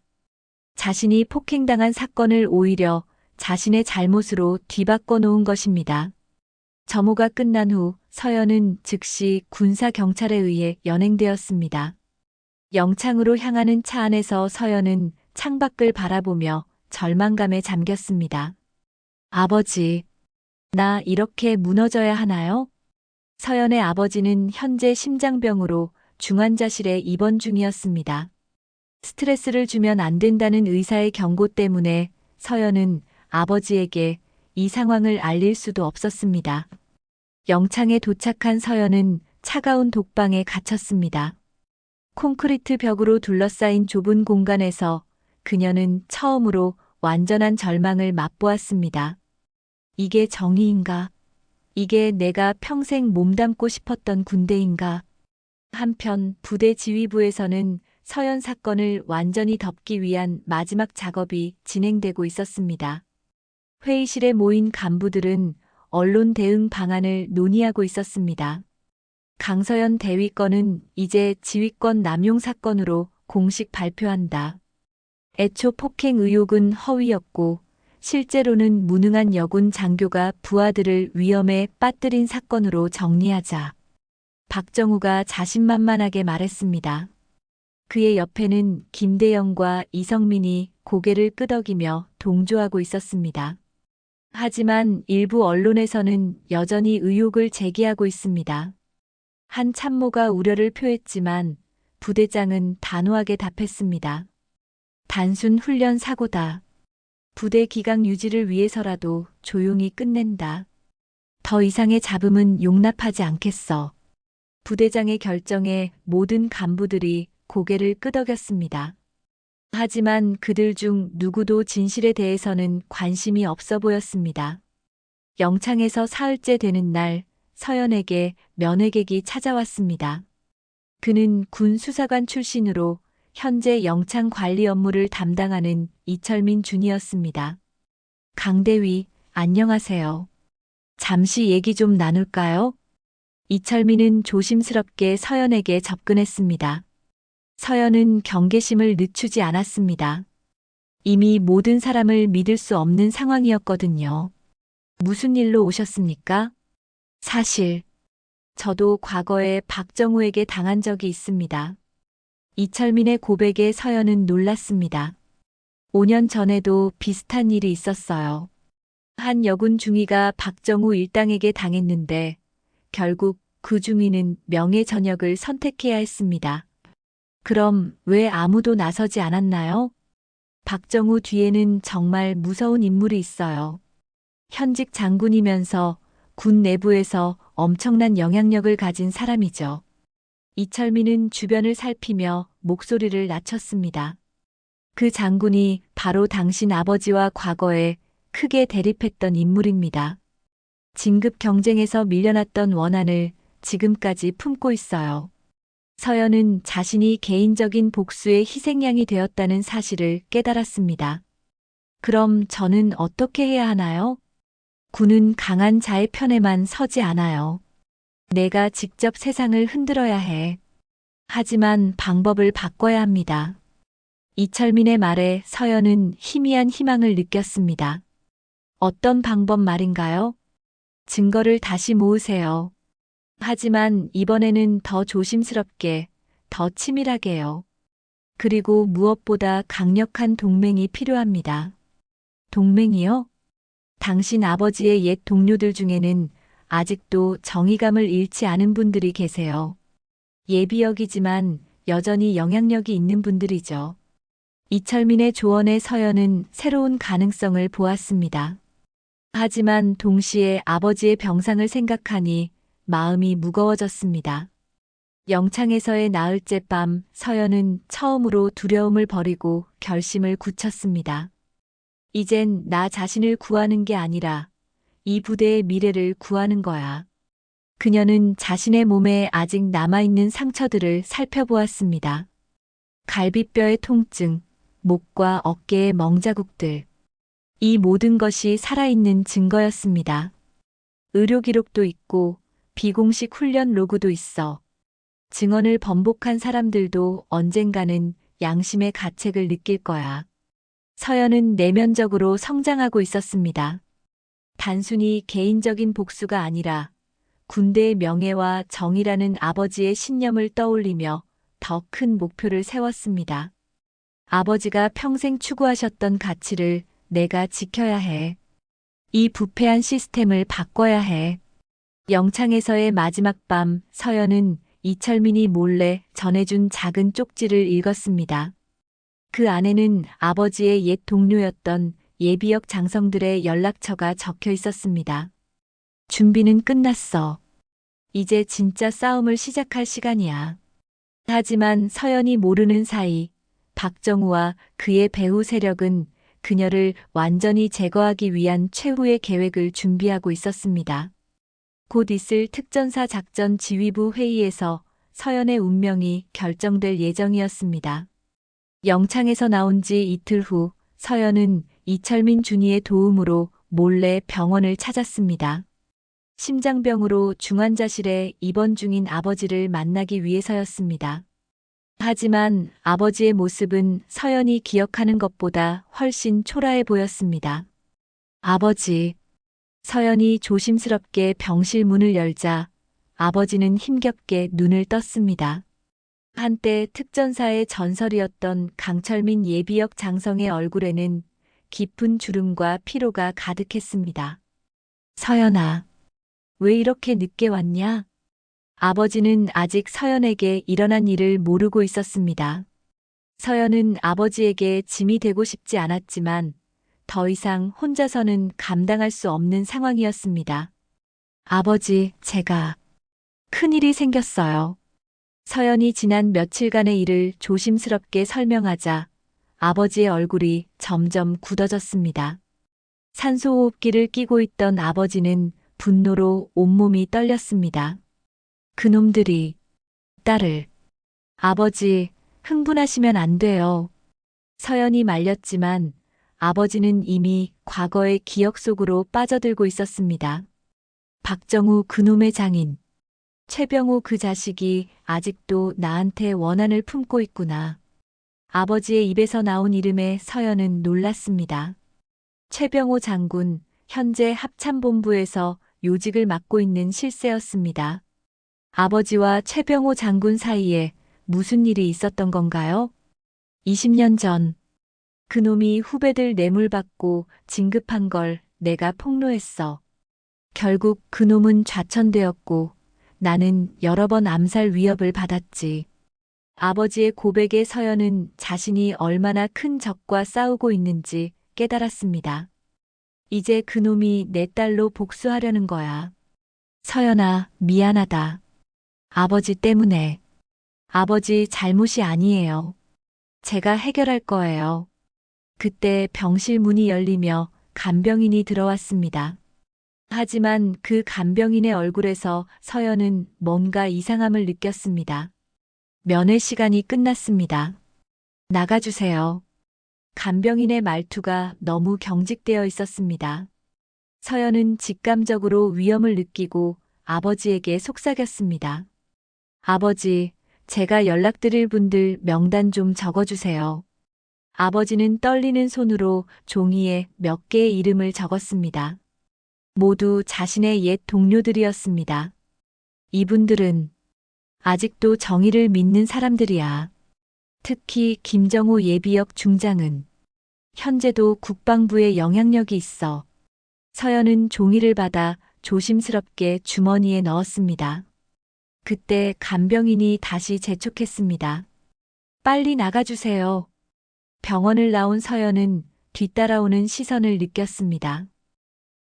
자신이 폭행당한 사건을 오히려 자신의 잘못으로 뒤바꿔 놓은 것입니다. 점호가 끝난 후 서연은 즉시 군사경찰에 의해 연행되었습니다. 영창으로 향하는 차 안에서 서연은 창밖을 바라보며 절망감에 잠겼습니다. 아버지, 나 이렇게 무너져야 하나요? 서연의 아버지는 현재 심장병으로 중환자실에 입원 중이었습니다. 스트레스를 주면 안 된다는 의사의 경고 때문에 서연은 아버지에게 이 상황을 알릴 수도 없었습니다. 영창에 도착한 서연은 차가운 독방에 갇혔습니다. 콘크리트 벽으로 둘러싸인 좁은 공간에서 그녀는 처음으로 완전한 절망을 맛보았습니다. 이게 정의인가? 이게 내가 평생 몸담고 싶었던 군대인가? 한편 부대 지휘부에서는 서연 사건을 완전히 덮기 위한 마지막 작업이 진행되고 있었습니다. 회의실에 모인 간부들은 언론 대응 방안을 논의하고 있었습니다. 강서연 대위 건은 이제 지휘권 남용 사건으로 공식 발표한다. 애초 폭행 의혹은 허위였고 실제로는 무능한 여군 장교가 부하들을 위험에 빠뜨린 사건으로 정리하자. 박정우가 자신만만하게 말했습니다. 그의 옆에는 김대영과 이성민이 고개를 끄덕이며 동조하고 있었습니다. 하지만 일부 언론에서는 여전히 의혹을 제기하고 있습니다. 한 참모가 우려를 표했지만 부대장은 단호하게 답했습니다. 단순 훈련 사고다. 부대 기강 유지를 위해서라도 조용히 끝낸다. 더 이상의 잡음은 용납하지 않겠어. 부대장의 결정에 모든 간부들이 고개를 끄덕였습니다. 하지만 그들 중 누구도 진실에 대해서는 관심이 없어 보였습니다. 영창에서 사흘째 되는 날 서연에게 면회객이 찾아왔습니다. 그는 군 수사관 출신으로 현재 영창 관리 업무를 담당하는 이철민 준이었습니다. 강대위, 안녕하세요. 잠시 얘기 좀 나눌까요? 이철민은 조심스럽게 서연에게 접근했습니다. 서연은 경계심을 늦추지 않았습니다. 이미 모든 사람을 믿을 수 없는 상황이었거든요. 무슨 일로 오셨습니까? 사실, 저도 과거에 박정우에게 당한 적이 있습니다. 이철민의 고백에 서연은 놀랐습니다. 5년 전에도 비슷한 일이 있었어요. 한 여군 중위가 박정우 일당에게 당했는데 결국 그 중위는 명예전역을 선택해야 했습니다. 그럼 왜 아무도 나서지 않았나요? 박정우 뒤에는 정말 무서운 인물이 있어요. 현직 장군이면서 군 내부에서 엄청난 영향력을 가진 사람이죠. 이철민은 주변을 살피며 목소리를 낮췄습니다. 그 장군이 바로 당신 아버지와 과거에 크게 대립했던 인물입니다. 진급 경쟁에서 밀려났던 원한을 지금까지 품고 있어요. 서연은 자신이 개인적인 복수의 희생양이 되었다는 사실을 깨달았습니다. 그럼 저는 어떻게 해야 하나요? 군은 강한 자의 편에만 서지 않아요. 내가 직접 세상을 흔들어야 해. 하지만 방법을 바꿔야 합니다. 이철민의 말에 서연은 희미한 희망을 느꼈습니다. 어떤 방법 말인가요? 증거를 다시 모으세요. 하지만 이번에는 더 조심스럽게, 더 치밀하게요. 그리고 무엇보다 강력한 동맹이 필요합니다. 동맹이요? 당신 아버지의 옛 동료들 중에는 아직도 정의감을 잃지 않은 분들이 계세요. 예비역이지만 여전히 영향력이 있는 분들이죠. 이철민의 조언에 서연은 새로운 가능성을 보았습니다. 하지만 동시에 아버지의 병상을 생각하니 마음이 무거워졌습니다. 영창에서의 나흘째 밤 서연은 처음으로 두려움을 버리고 결심을 굳혔습니다. 이젠 나 자신을 구하는 게 아니라 이 부대의 미래를 구하는 거야. 그녀는 자신의 몸에 아직 남아있는 상처들을 살펴보았습니다. 갈비뼈의 통증, 목과 어깨의 멍자국들. 이 모든 것이 살아있는 증거였습니다. 의료 기록도 있고 비공식 훈련 로그도 있어. 증언을 번복한 사람들도 언젠가는 양심의 가책을 느낄 거야. 서연은 내면적으로 성장하고 있었습니다. 단순히 개인적인 복수가 아니라 군대의 명예와 정의라는 아버지의 신념을 떠올리며 더 큰 목표를 세웠습니다. 아버지가 평생 추구하셨던 가치를 내가 지켜야 해. 이 부패한 시스템을 바꿔야 해. 영창에서의 마지막 밤 서연은 이철민이 몰래 전해준 작은 쪽지를 읽었습니다. 그 안에는 아버지의 옛 동료였던 예비역 장성들의 연락처가 적혀 있었습니다. 준비는 끝났어. 이제 진짜 싸움을 시작할 시간이야. 하지만 서연이 모르는 사이 박정우와 그의 배후 세력은 그녀를 완전히 제거하기 위한 최후의 계획을 준비하고 있었습니다. 곧 있을 특전사 작전 지휘부 회의에서 서연의 운명이 결정될 예정이었습니다. 영창에서 나온 지 이틀 후 서연은 이철민 준이의 도움으로 몰래 병원을 찾았습니다. 심장병으로 중환자실에 입원 중인 아버지를 만나기 위해서였습니다. 하지만 아버지의 모습은 서연이 기억하는 것보다 훨씬 초라해 보였습니다. 아버지. 서연이 조심스럽게 병실 문을 열자 아버지는 힘겹게 눈을 떴습니다. 한때 특전사의 전설이었던 강철민 예비역 장성의 얼굴에는 깊은 주름과 피로가 가득했습니다. 서연아, 왜 이렇게 늦게 왔냐? 아버지는 아직 서연에게 일어난 일을 모르고 있었습니다. 서연은 아버지에게 짐이 되고 싶지 않았지만 더 이상 혼자서는 감당할 수 없는 상황이었습니다. 아버지, 제가 큰일이 생겼어요. 서연이 지난 며칠간의 일을 조심스럽게 설명하자 아버지의 얼굴이 점점 굳어졌습니다. 산소호흡기를 끼고 있던 아버지는 분노로 온몸이 떨렸습니다. 그놈들이 딸을. 아버지, 흥분하시면 안 돼요. 서연이 말렸지만 아버지는 이미 과거의 기억 속으로 빠져들고 있었습니다. 박정우 그놈의 장인. 최병호 그 자식이 아직도 나한테 원한을 품고 있구나. 아버지의 입에서 나온 이름에 서연은 놀랐습니다. 최병호 장군, 현재 합참본부에서 요직을 맡고 있는 실세였습니다. 아버지와 최병호 장군 사이에 무슨 일이 있었던 건가요? 20년 전, 그놈이 후배들 뇌물받고 진급한 걸 내가 폭로했어. 결국 그놈은 좌천되었고 나는 여러 번 암살 위협을 받았지. 아버지의 고백에 서연은 자신이 얼마나 큰 적과 싸우고 있는지 깨달았습니다. 이제 그놈이 내 딸로 복수하려는 거야. 서연아, 미안하다. 아버지 때문에. 아버지 잘못이 아니에요. 제가 해결할 거예요. 그때 병실 문이 열리며 간병인이 들어왔습니다. 하지만 그 간병인의 얼굴에서 서연은 뭔가 이상함을 느꼈습니다. 면회 시간이 끝났습니다. 나가주세요. 간병인의 말투가 너무 경직되어 있었습니다. 서연은 직감적으로 위험을 느끼고 아버지에게 속삭였습니다. 아버지, 제가 연락드릴 분들 명단 좀 적어주세요. 아버지는 떨리는 손으로 종이에 몇 개의 이름을 적었습니다. 모두 자신의 옛 동료들이었습니다. 이분들은 아직도 정의를 믿는 사람들이야. 특히 김정호 예비역 중장은 현재도 국방부에 영향력이 있어. 서연은 종이를 받아 조심스럽게 주머니에 넣었습니다. 그때 간병인이 다시 재촉했습니다. 빨리 나가주세요. 병원을 나온 서연은 뒤따라오는 시선을 느꼈습니다.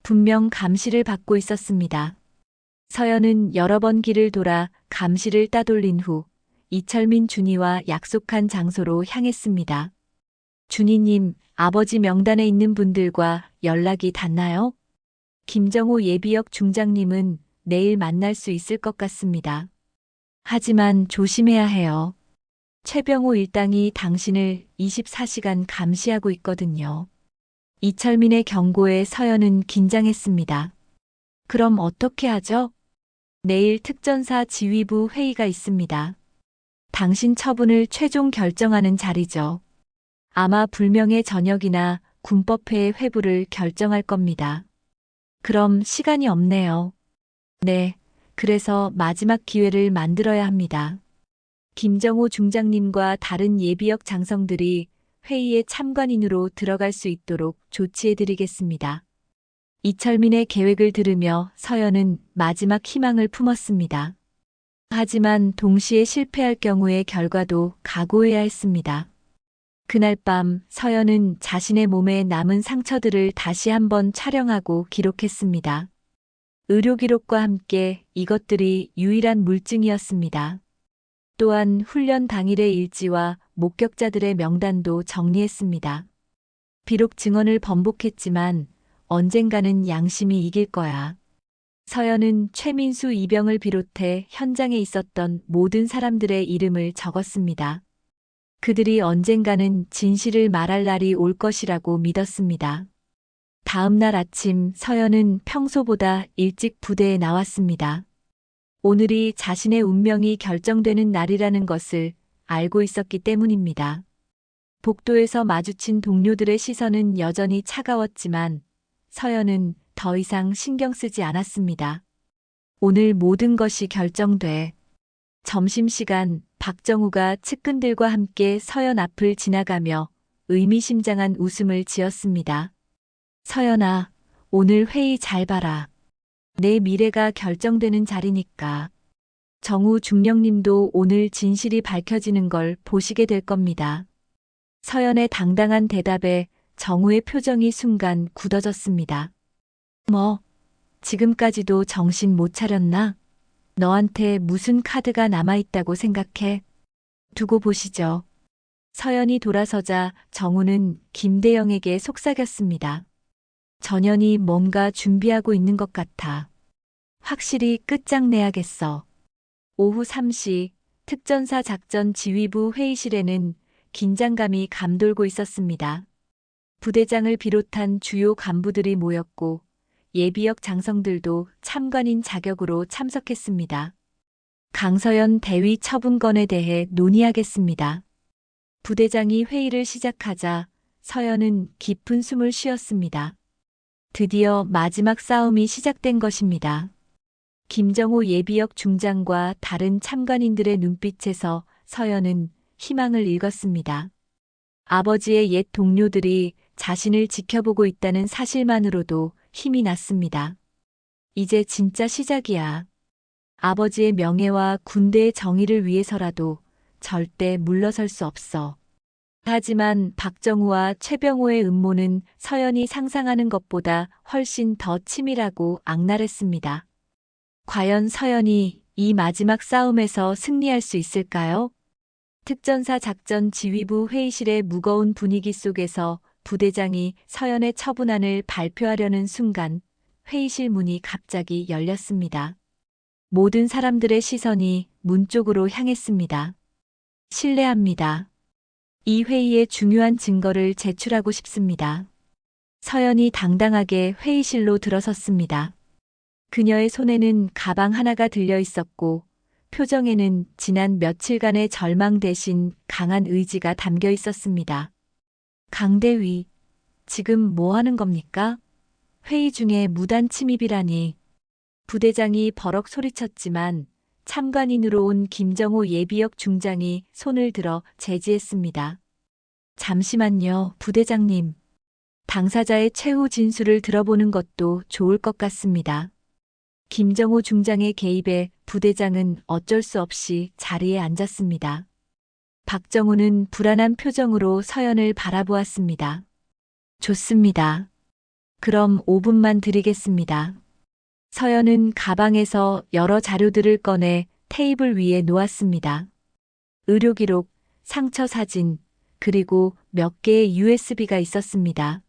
분명 감시를 받고 있었습니다. 서연은 여러 번 길을 돌아 감시를 따돌린 후 이철민 준이와 약속한 장소로 향했습니다. 준이님, 아버지 명단에 있는 분들과 연락이 닿나요? 김정호 예비역 중장님은 내일 만날 수 있을 것 같습니다. 하지만 조심해야 해요. 최병호 일당이 당신을 24시간 감시하고 있거든요. 이철민의 경고에 서연은 긴장했습니다. 그럼 어떻게 하죠? 내일 특전사 지휘부 회의가 있습니다. 당신 처분을 최종 결정하는 자리죠. 아마 불명예 전역이나 군법회의 회부를 결정할 겁니다. 그럼 시간이 없네요. 네, 그래서 마지막 기회를 만들어야 합니다. 김정호 중장님과 다른 예비역 장성들이 회의에 참관인으로 들어갈 수 있도록 조치해드리겠습니다. 이철민의 계획을 들으며 서연은 마지막 희망을 품었습니다. 하지만 동시에 실패할 경우의 결과도 각오해야 했습니다. 그날 밤 서연은 자신의 몸에 남은 상처들을 다시 한번 촬영하고 기록했습니다. 의료 기록과 함께 이것들이 유일한 물증이었습니다. 또한 훈련 당일의 일지와 목격자들의 명단도 정리했습니다. 비록 증언을 번복했지만 언젠가는 양심이 이길 거야. 서연은 최민수 이병을 비롯해 현장에 있었던 모든 사람들의 이름을 적었습니다. 그들이 언젠가는 진실을 말할 날이 올 것이라고 믿었습니다. 다음 날 아침 서연은 평소보다 일찍 부대에 나왔습니다. 오늘이 자신의 운명이 결정되는 날이라는 것을 알고 있었기 때문입니다. 복도에서 마주친 동료들의 시선은 여전히 차가웠지만 서연은 더 이상 신경 쓰지 않았습니다. 오늘 모든 것이 결정돼. 점심시간 박정우가 측근들과 함께 서연 앞을 지나가며 의미심장한 웃음을 지었습니다. 서연아, 오늘 회의 잘 봐라. 내 미래가 결정되는 자리니까. 정우 중령님도 오늘 진실이 밝혀지는 걸 보시게 될 겁니다. 서연의 당당한 대답에 정우의 표정이 순간 굳어졌습니다. 뭐, 지금까지도 정신 못 차렸나? 너한테 무슨 카드가 남아있다고 생각해? 두고 보시죠. 서연이 돌아서자 정우는 김대영에게 속삭였습니다. 전현이 뭔가 준비하고 있는 것 같아. 확실히 끝장내야겠어. 오후 3시 특전사 작전 지휘부 회의실에는 긴장감이 감돌고 있었습니다. 부대장을 비롯한 주요 간부들이 모였고 예비역 장성들도 참관인 자격으로 참석했습니다. 강서연 대위 처분건에 대해 논의하겠습니다. 부대장이 회의를 시작하자 서연은 깊은 숨을 쉬었습니다. 드디어 마지막 싸움이 시작된 것입니다. 김정호 예비역 중장과 다른 참관인들의 눈빛에서 서연은 희망을 읽었습니다. 아버지의 옛 동료들이 자신을 지켜보고 있다는 사실만으로도 힘이 났습니다. 이제 진짜 시작이야. 아버지의 명예와 군대의 정의를 위해서라도 절대 물러설 수 없어. 하지만 박정우와 최병호의 음모는 서연이 상상하는 것보다 훨씬 더 치밀하고 악랄했습니다. 과연 서연이 이 마지막 싸움에서 승리할 수 있을까요? 특전사 작전 지휘부 회의실의 무거운 분위기 속에서 부대장이 서연의 처분안을 발표하려는 순간 회의실 문이 갑자기 열렸습니다. 모든 사람들의 시선이 문 쪽으로 향했습니다. 실례합니다. 이 회의의 중요한 증거를 제출하고 싶습니다. 서연이 당당하게 회의실로 들어섰습니다. 그녀의 손에는 가방 하나가 들려 있었고 표정에는 지난 며칠간의 절망 대신 강한 의지가 담겨 있었습니다. 강대위, 지금 뭐 하는 겁니까? 회의 중에 무단 침입이라니. 부대장이 버럭 소리쳤지만 참관인으로 온 김정호 예비역 중장이 손을 들어 제지했습니다. 잠시만요, 부대장님. 당사자의 최후 진술을 들어보는 것도 좋을 것 같습니다. 김정호 중장의 개입에 부대장은 어쩔 수 없이 자리에 앉았습니다. 박정우는 불안한 표정으로 서연을 바라보았습니다. 좋습니다. 그럼 5분만 드리겠습니다. 서연은 가방에서 여러 자료들을 꺼내 테이블 위에 놓았습니다. 의료기록, 상처 사진, 그리고 몇 개의 USB가 있었습니다.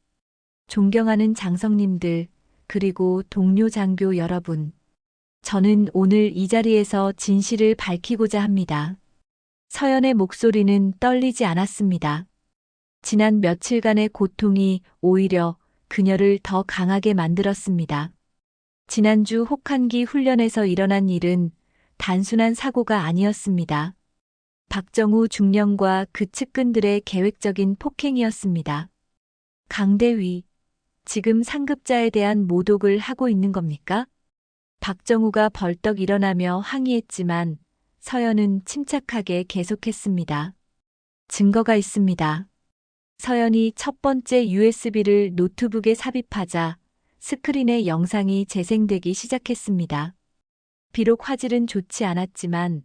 존경하는 장성님들, 그리고 동료 장교 여러분. 저는 오늘 이 자리에서 진실을 밝히고자 합니다. 서연의 목소리는 떨리지 않았습니다. 지난 며칠간의 고통이 오히려 그녀를 더 강하게 만들었습니다. 지난주 혹한기 훈련에서 일어난 일은 단순한 사고가 아니었습니다. 박정우 중령과 그 측근들의 계획적인 폭행이었습니다. 강대위, 지금 상급자에 대한 모독을 하고 있는 겁니까? 박정우가 벌떡 일어나며 항의했지만 서연은 침착하게 계속했습니다. 증거가 있습니다. 서연이 첫 번째 USB를 노트북에 삽입하자 스크린에 영상이 재생되기 시작했습니다. 비록 화질은 좋지 않았지만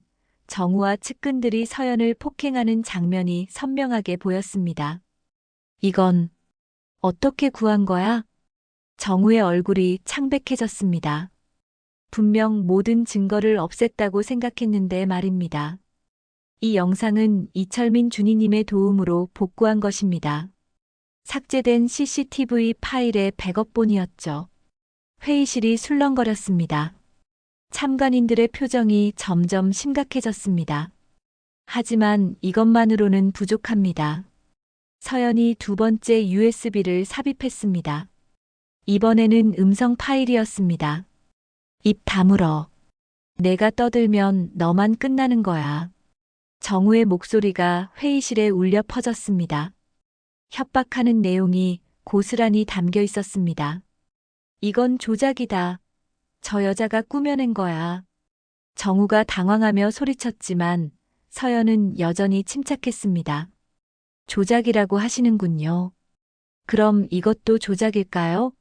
정우와 측근들이 서연을 폭행하는 장면이 선명하게 보였습니다. 이건 어떻게 구한 거야? 정우의 얼굴이 창백해졌습니다. 분명 모든 증거를 없앴다고 생각했는데 말입니다. 이 영상은 이철민 준이님의 도움으로 복구한 것입니다. 삭제된 CCTV 파일의 백업본이었죠. 회의실이 술렁거렸습니다. 참관인들의 표정이 점점 심각해졌습니다. 하지만 이것만으로는 부족합니다. 서연이 두 번째 USB를 삽입했습니다. 이번에는 음성 파일이었습니다. 입 다물어. 내가 떠들면 너만 끝나는 거야. 정우의 목소리가 회의실에 울려 퍼졌습니다. 협박하는 내용이 고스란히 담겨 있었습니다. 이건 조작이다. 저 여자가 꾸며낸 거야. 정우가 당황하며 소리쳤지만 서연은 여전히 침착했습니다. 조작이라고 하시는군요. 그럼 이것도 조작일까요?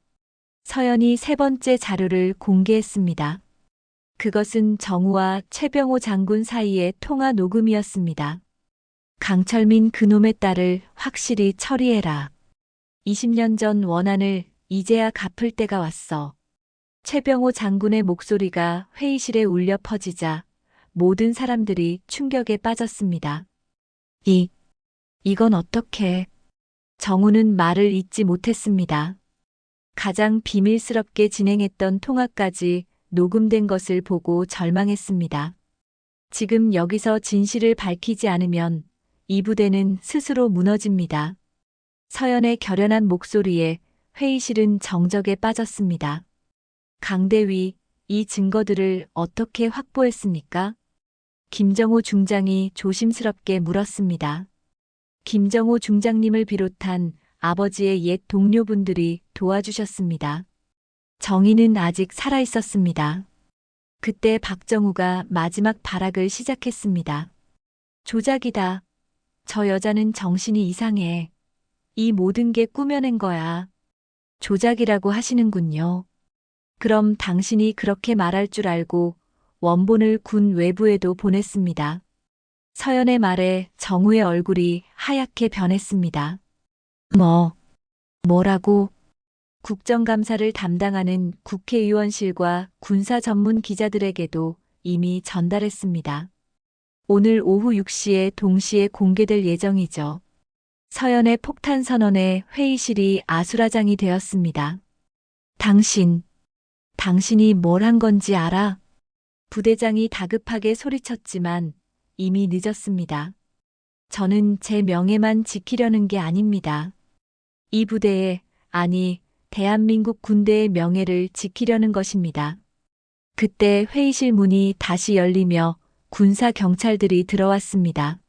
서연이 세 번째 자료를 공개했습니다. 그것은 정우와 최병호 장군 사이의 통화 녹음이었습니다. 강철민 그놈의 딸을 확실히 처리해라. 20년 전 원한을 이제야 갚을 때가 왔어. 최병호 장군의 목소리가 회의실에 울려 퍼지자 모든 사람들이 충격에 빠졌습니다. 이건 어떻게? 정우는 말을 잇지 못했습니다. 가장 비밀스럽게 진행했던 통화까지 녹음된 것을 보고 절망했습니다. 지금 여기서 진실을 밝히지 않으면 이 부대는 스스로 무너집니다. 서연의 결연한 목소리에 회의실은 정적에 빠졌습니다. 강대위, 이 증거들을 어떻게 확보했습니까? 김정호 중장이 조심스럽게 물었습니다. 김정호 중장님을 비롯한 아버지의 옛 동료분들이 도와주셨습니다. 정의는 아직 살아 있었습니다. 그때 박정우가 마지막 발악을 시작했습니다. 조작이다. 저 여자는 정신이 이상해. 이 모든 게 꾸며낸 거야. 조작이라고 하시는군요. 그럼 당신이 그렇게 말할 줄 알고 원본을 군 외부에도 보냈습니다. 서연의 말에 정우의 얼굴이 하얗게 변했습니다. 뭐라고? 국정감사를 담당하는 국회의원실과 군사 전문 기자들에게도 이미 전달했습니다. 오늘 오후 6시에 동시에 공개될 예정이죠. 서연의 폭탄 선언에 회의실이 아수라장이 되었습니다. 당신이 뭘 한 건지 알아? 부대장이 다급하게 소리쳤지만 이미 늦었습니다. 저는 제 명예만 지키려는 게 아닙니다. 이 부대의, 아니, 대한민국 군대의 명예를 지키려는 것입니다. 그때 회의실 문이 다시 열리며 군사 경찰들이 들어왔습니다.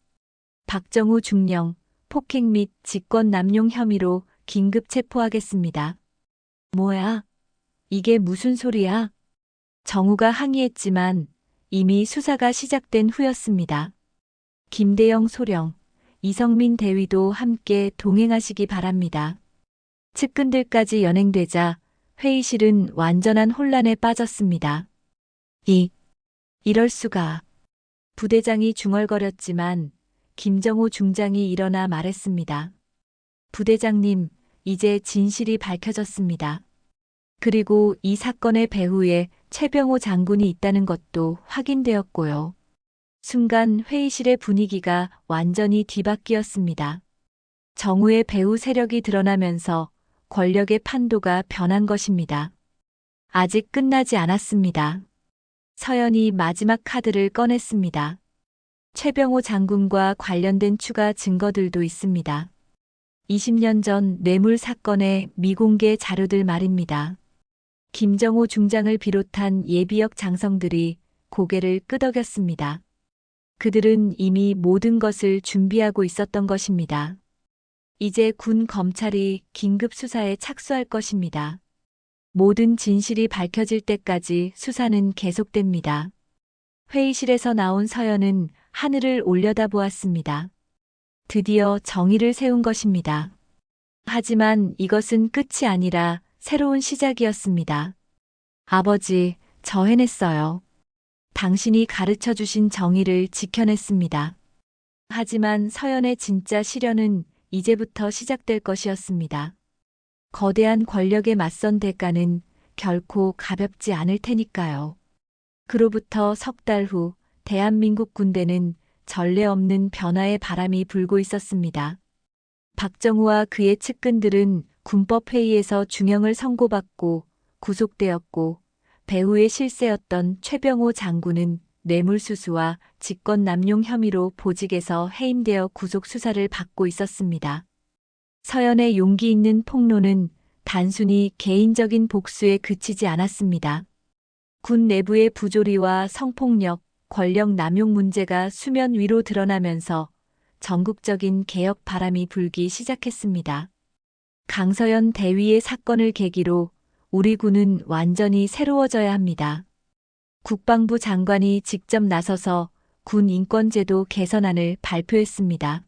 박정우 중령, 폭행 및 직권 남용 혐의로 긴급 체포하겠습니다. 뭐야? 이게 무슨 소리야? 정우가 항의했지만 이미 수사가 시작된 후였습니다. 김대영 소령, 이성민 대위도 함께 동행하시기 바랍니다. 측근들까지 연행되자 회의실은 완전한 혼란에 빠졌습니다. 이럴 수가. 부대장이 중얼거렸지만 김정호 중장이 일어나 말했습니다. 부대장님, 이제 진실이 밝혀졌습니다. 그리고 이 사건의 배후에 최병호 장군이 있다는 것도 확인되었고요. 순간 회의실의 분위기가 완전히 뒤바뀌었습니다. 정우의 배후 세력이 드러나면서 권력의 판도가 변한 것입니다. 아직 끝나지 않았습니다. 서연이 마지막 카드를 꺼냈습니다. 최병호 장군과 관련된 추가 증거들도 있습니다. 20년 전 뇌물 사건의 미공개 자료들 말입니다. 김정호 중장을 비롯한 예비역 장성들이 고개를 끄덕였습니다. 그들은 이미 모든 것을 준비하고 있었던 것입니다. 이제 군 검찰이 긴급 수사에 착수할 것입니다. 모든 진실이 밝혀질 때까지 수사는 계속됩니다. 회의실에서 나온 서연은 하늘을 올려다보았습니다. 드디어 정의를 세운 것입니다. 하지만 이것은 끝이 아니라 새로운 시작이었습니다. 아버지, 저 해냈어요. 당신이 가르쳐 주신 정의를 지켜냈습니다. 하지만 서연의 진짜 시련은 이제부터 시작될 것이었습니다. 거대한 권력에 맞선 대가는 결코 가볍지 않을 테니까요. 그로부터 석 달 후 대한민국 군대는 전례 없는 변화의 바람이 불고 있었습니다. 박정우와 그의 측근들은 군법회의에서 중형을 선고받고 구속되었고 배후의 실세였던 최병호 장군은 뇌물수수와 직권남용 혐의로 보직에서 해임되어 구속 수사를 받고 있었습니다. 서연의 용기 있는 폭로는 단순히 개인적인 복수에 그치지 않았습니다. 군 내부의 부조리와 성폭력, 권력 남용 문제가 수면 위로 드러나면서 전국적인 개혁 바람이 불기 시작했습니다. 강서연 대위의 사건을 계기로 우리 군은 완전히 새로워져야 합니다. 국방부 장관이 직접 나서서 군 인권제도 개선안을 발표했습니다.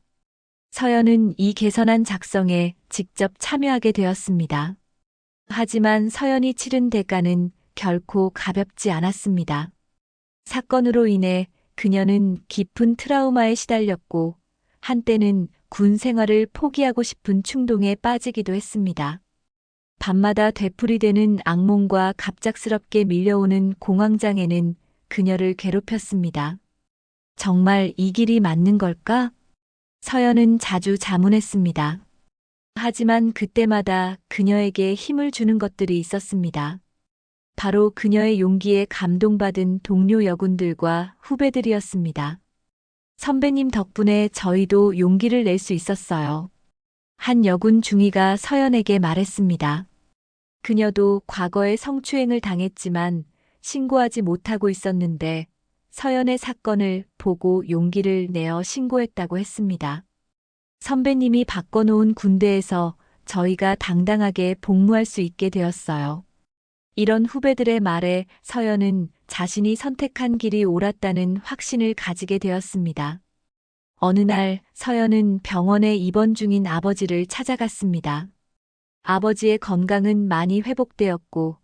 서연은 이 개선안 작성에 직접 참여하게 되었습니다. 하지만 서연이 치른 대가는 결코 가볍지 않았습니다. 사건으로 인해 그녀는 깊은 트라우마에 시달렸고 한때는 군 생활을 포기하고 싶은 충동에 빠지기도 했습니다. 밤마다 되풀이되는 악몽과 갑작스럽게 밀려오는 공황장애는 그녀를 괴롭혔습니다. 정말 이 길이 맞는 걸까? 서연은 자주 자문했습니다. 하지만 그때마다 그녀에게 힘을 주는 것들이 있었습니다. 바로 그녀의 용기에 감동받은 동료 여군들과 후배들이었습니다. 선배님 덕분에 저희도 용기를 낼 수 있었어요. 한 여군 중위가 서연에게 말했습니다. 그녀도 과거에 성추행을 당했지만 신고하지 못하고 있었는데 서연의 사건을 보고 용기를 내어 신고했다고 했습니다. 선배님이 바꿔놓은 군대에서 저희가 당당하게 복무할 수 있게 되었어요. 이런 후배들의 말에 서연은 자신이 선택한 길이 옳았다는 확신을 가지게 되었습니다. 어느 날 서연은 병원에 입원 중인 아버지를 찾아갔습니다. 아버지의 건강은 많이 회복되었고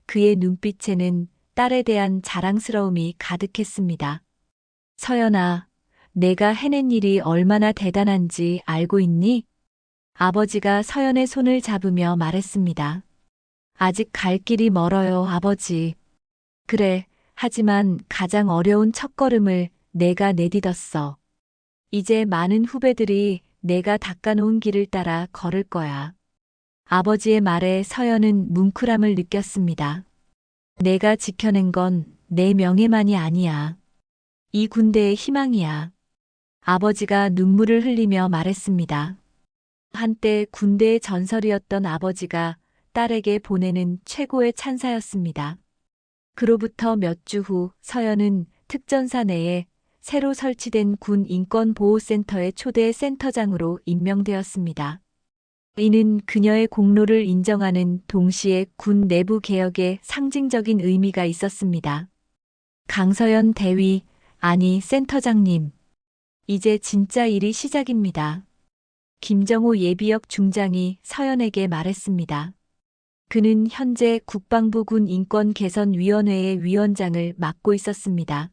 그의 눈빛에는 딸에 대한 자랑스러움이 가득했습니다. 서연아, 내가 해낸 일이 얼마나 대단한지 알고 있니? 아버지가 서연의 손을 잡으며 말했습니다. 아직 갈 길이 멀어요, 아버지. 그래, 하지만 가장 어려운 첫걸음을 내가 내딛었어. 이제 많은 후배들이 내가 닦아놓은 길을 따라 걸을 거야. 아버지의 말에 서연은 뭉클함을 느꼈습니다. 내가 지켜낸 건 내 명예만이 아니야. 이 군대의 희망이야. 아버지가 눈물을 흘리며 말했습니다. 한때 군대의 전설이었던 아버지가 딸에게 보내는 최고의 찬사였습니다. 그로부터 몇 주 후 서연은 특전사 내에 새로 설치된 군 인권보호센터의 초대 센터장으로 임명되었습니다. 이는 그녀의 공로를 인정하는 동시에 군 내부 개혁에 상징적인 의미가 있었습니다. 강서연 대위, 아니 센터장님. 이제 진짜 일이 시작입니다. 김정호 예비역 중장이 서연에게 말했습니다. 그는 현재 국방부 군 인권개선위원회의 위원장을 맡고 있었습니다.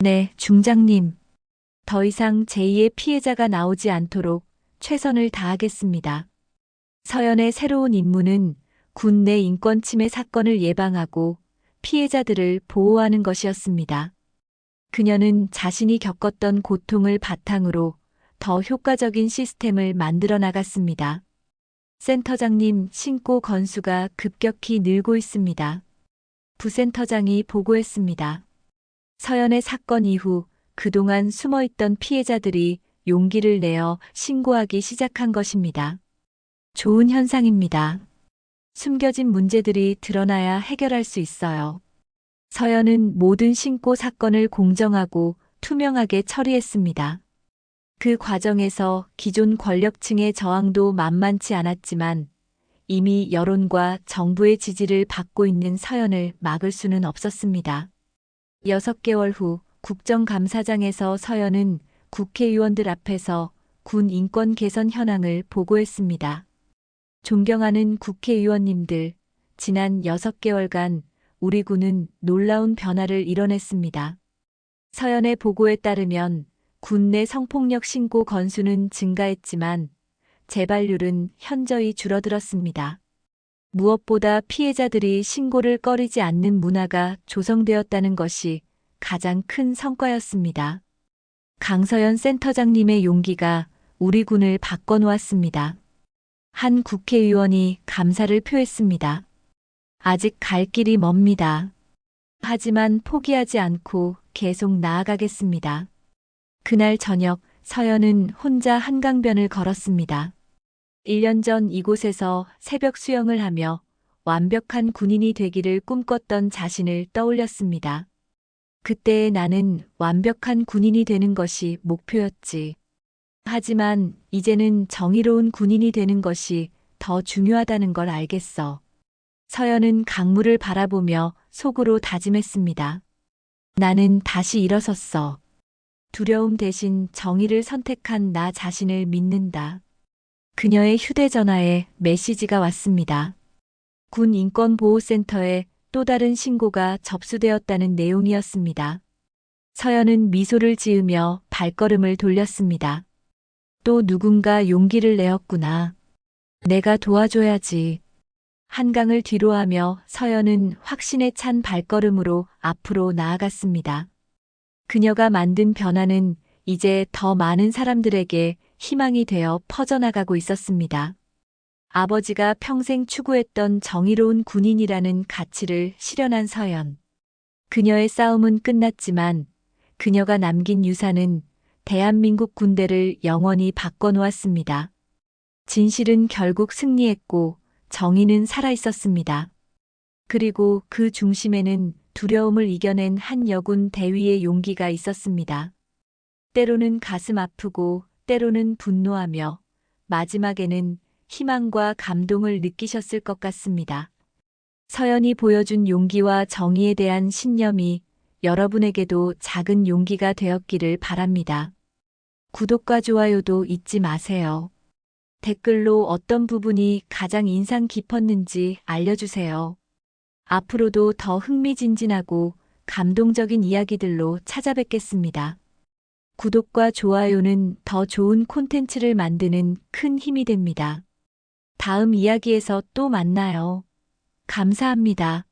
네, 중장님. 더 이상 제2의 피해자가 나오지 않도록 최선을 다하겠습니다. 서연의 새로운 임무는 군 내 인권 침해 사건을 예방하고 피해자들을 보호하는 것이었습니다. 그녀는 자신이 겪었던 고통을 바탕으로 더 효과적인 시스템을 만들어 나갔습니다. 센터장님, 신고 건수가 급격히 늘고 있습니다. 부센터장이 보고했습니다. 서연의 사건 이후 그동안 숨어있던 피해자들이 용기를 내어 신고하기 시작한 것입니다. 좋은 현상입니다. 숨겨진 문제들이 드러나야 해결할 수 있어요. 서연은 모든 신고 사건을 공정하고 투명하게 처리했습니다. 그 과정에서 기존 권력층의 저항도 만만치 않았지만 이미 여론과 정부의 지지를 받고 있는 서연을 막을 수는 없었습니다. 6개월 후 국정감사장에서 서연은 국회의원들 앞에서 군 인권 개선 현황을 보고했습니다. 존경하는 국회의원님들, 지난 6개월간 우리 군은 놀라운 변화를 이뤄냈습니다. 서연의 보고에 따르면 군 내 성폭력 신고 건수는 증가했지만 재발률은 현저히 줄어들었습니다. 무엇보다 피해자들이 신고를 꺼리지 않는 문화가 조성되었다는 것이 가장 큰 성과였습니다. 강서연 센터장님의 용기가 우리 군을 바꿔놓았습니다. 한 국회의원이 감사를 표했습니다. 아직 갈 길이 멉니다. 하지만 포기하지 않고 계속 나아가겠습니다. 그날 저녁 서연은 혼자 한강변을 걸었습니다. 1년 전 이곳에서 새벽 수영을 하며 완벽한 군인이 되기를 꿈꿨던 자신을 떠올렸습니다. 그때의 나는 완벽한 군인이 되는 것이 목표였지. 하지만 이제는 정의로운 군인이 되는 것이 더 중요하다는 걸 알겠어. 서연은 강물을 바라보며 속으로 다짐했습니다. 나는 다시 일어섰어. 두려움 대신 정의를 선택한 나 자신을 믿는다. 그녀의 휴대전화에 메시지가 왔습니다. 군 인권보호센터에 또 다른 신고가 접수되었다는 내용이었습니다. 서연은 미소를 지으며 발걸음을 돌렸습니다. 또 누군가 용기를 내었구나. 내가 도와줘야지. 한강을 뒤로하며 서연은 확신에 찬 발걸음으로 앞으로 나아갔습니다. 그녀가 만든 변화는 이제 더 많은 사람들에게 희망이 되어 퍼져나가고 있었습니다. 아버지가 평생 추구했던 정의로운 군인이라는 가치를 실현한 서연. 그녀의 싸움은 끝났지만 그녀가 남긴 유산은 대한민국 군대를 영원히 바꿔놓았습니다. 진실은 결국 승리했고 정의는 살아있었습니다. 그리고 그 중심에는 두려움을 이겨낸 한 여군 대위의 용기가 있었습니다. 때로는 가슴 아프고 때로는 분노하며 마지막에는 희망과 감동을 느끼셨을 것 같습니다. 서연이 보여준 용기와 정의에 대한 신념이 여러분에게도 작은 용기가 되었기를 바랍니다. 구독과 좋아요도 잊지 마세요. 댓글로 어떤 부분이 가장 인상 깊었는지 알려주세요. 앞으로도 더 흥미진진하고 감동적인 이야기들로 찾아뵙겠습니다. 구독과 좋아요는 더 좋은 콘텐츠를 만드는 큰 힘이 됩니다. 다음 이야기에서 또 만나요. 감사합니다.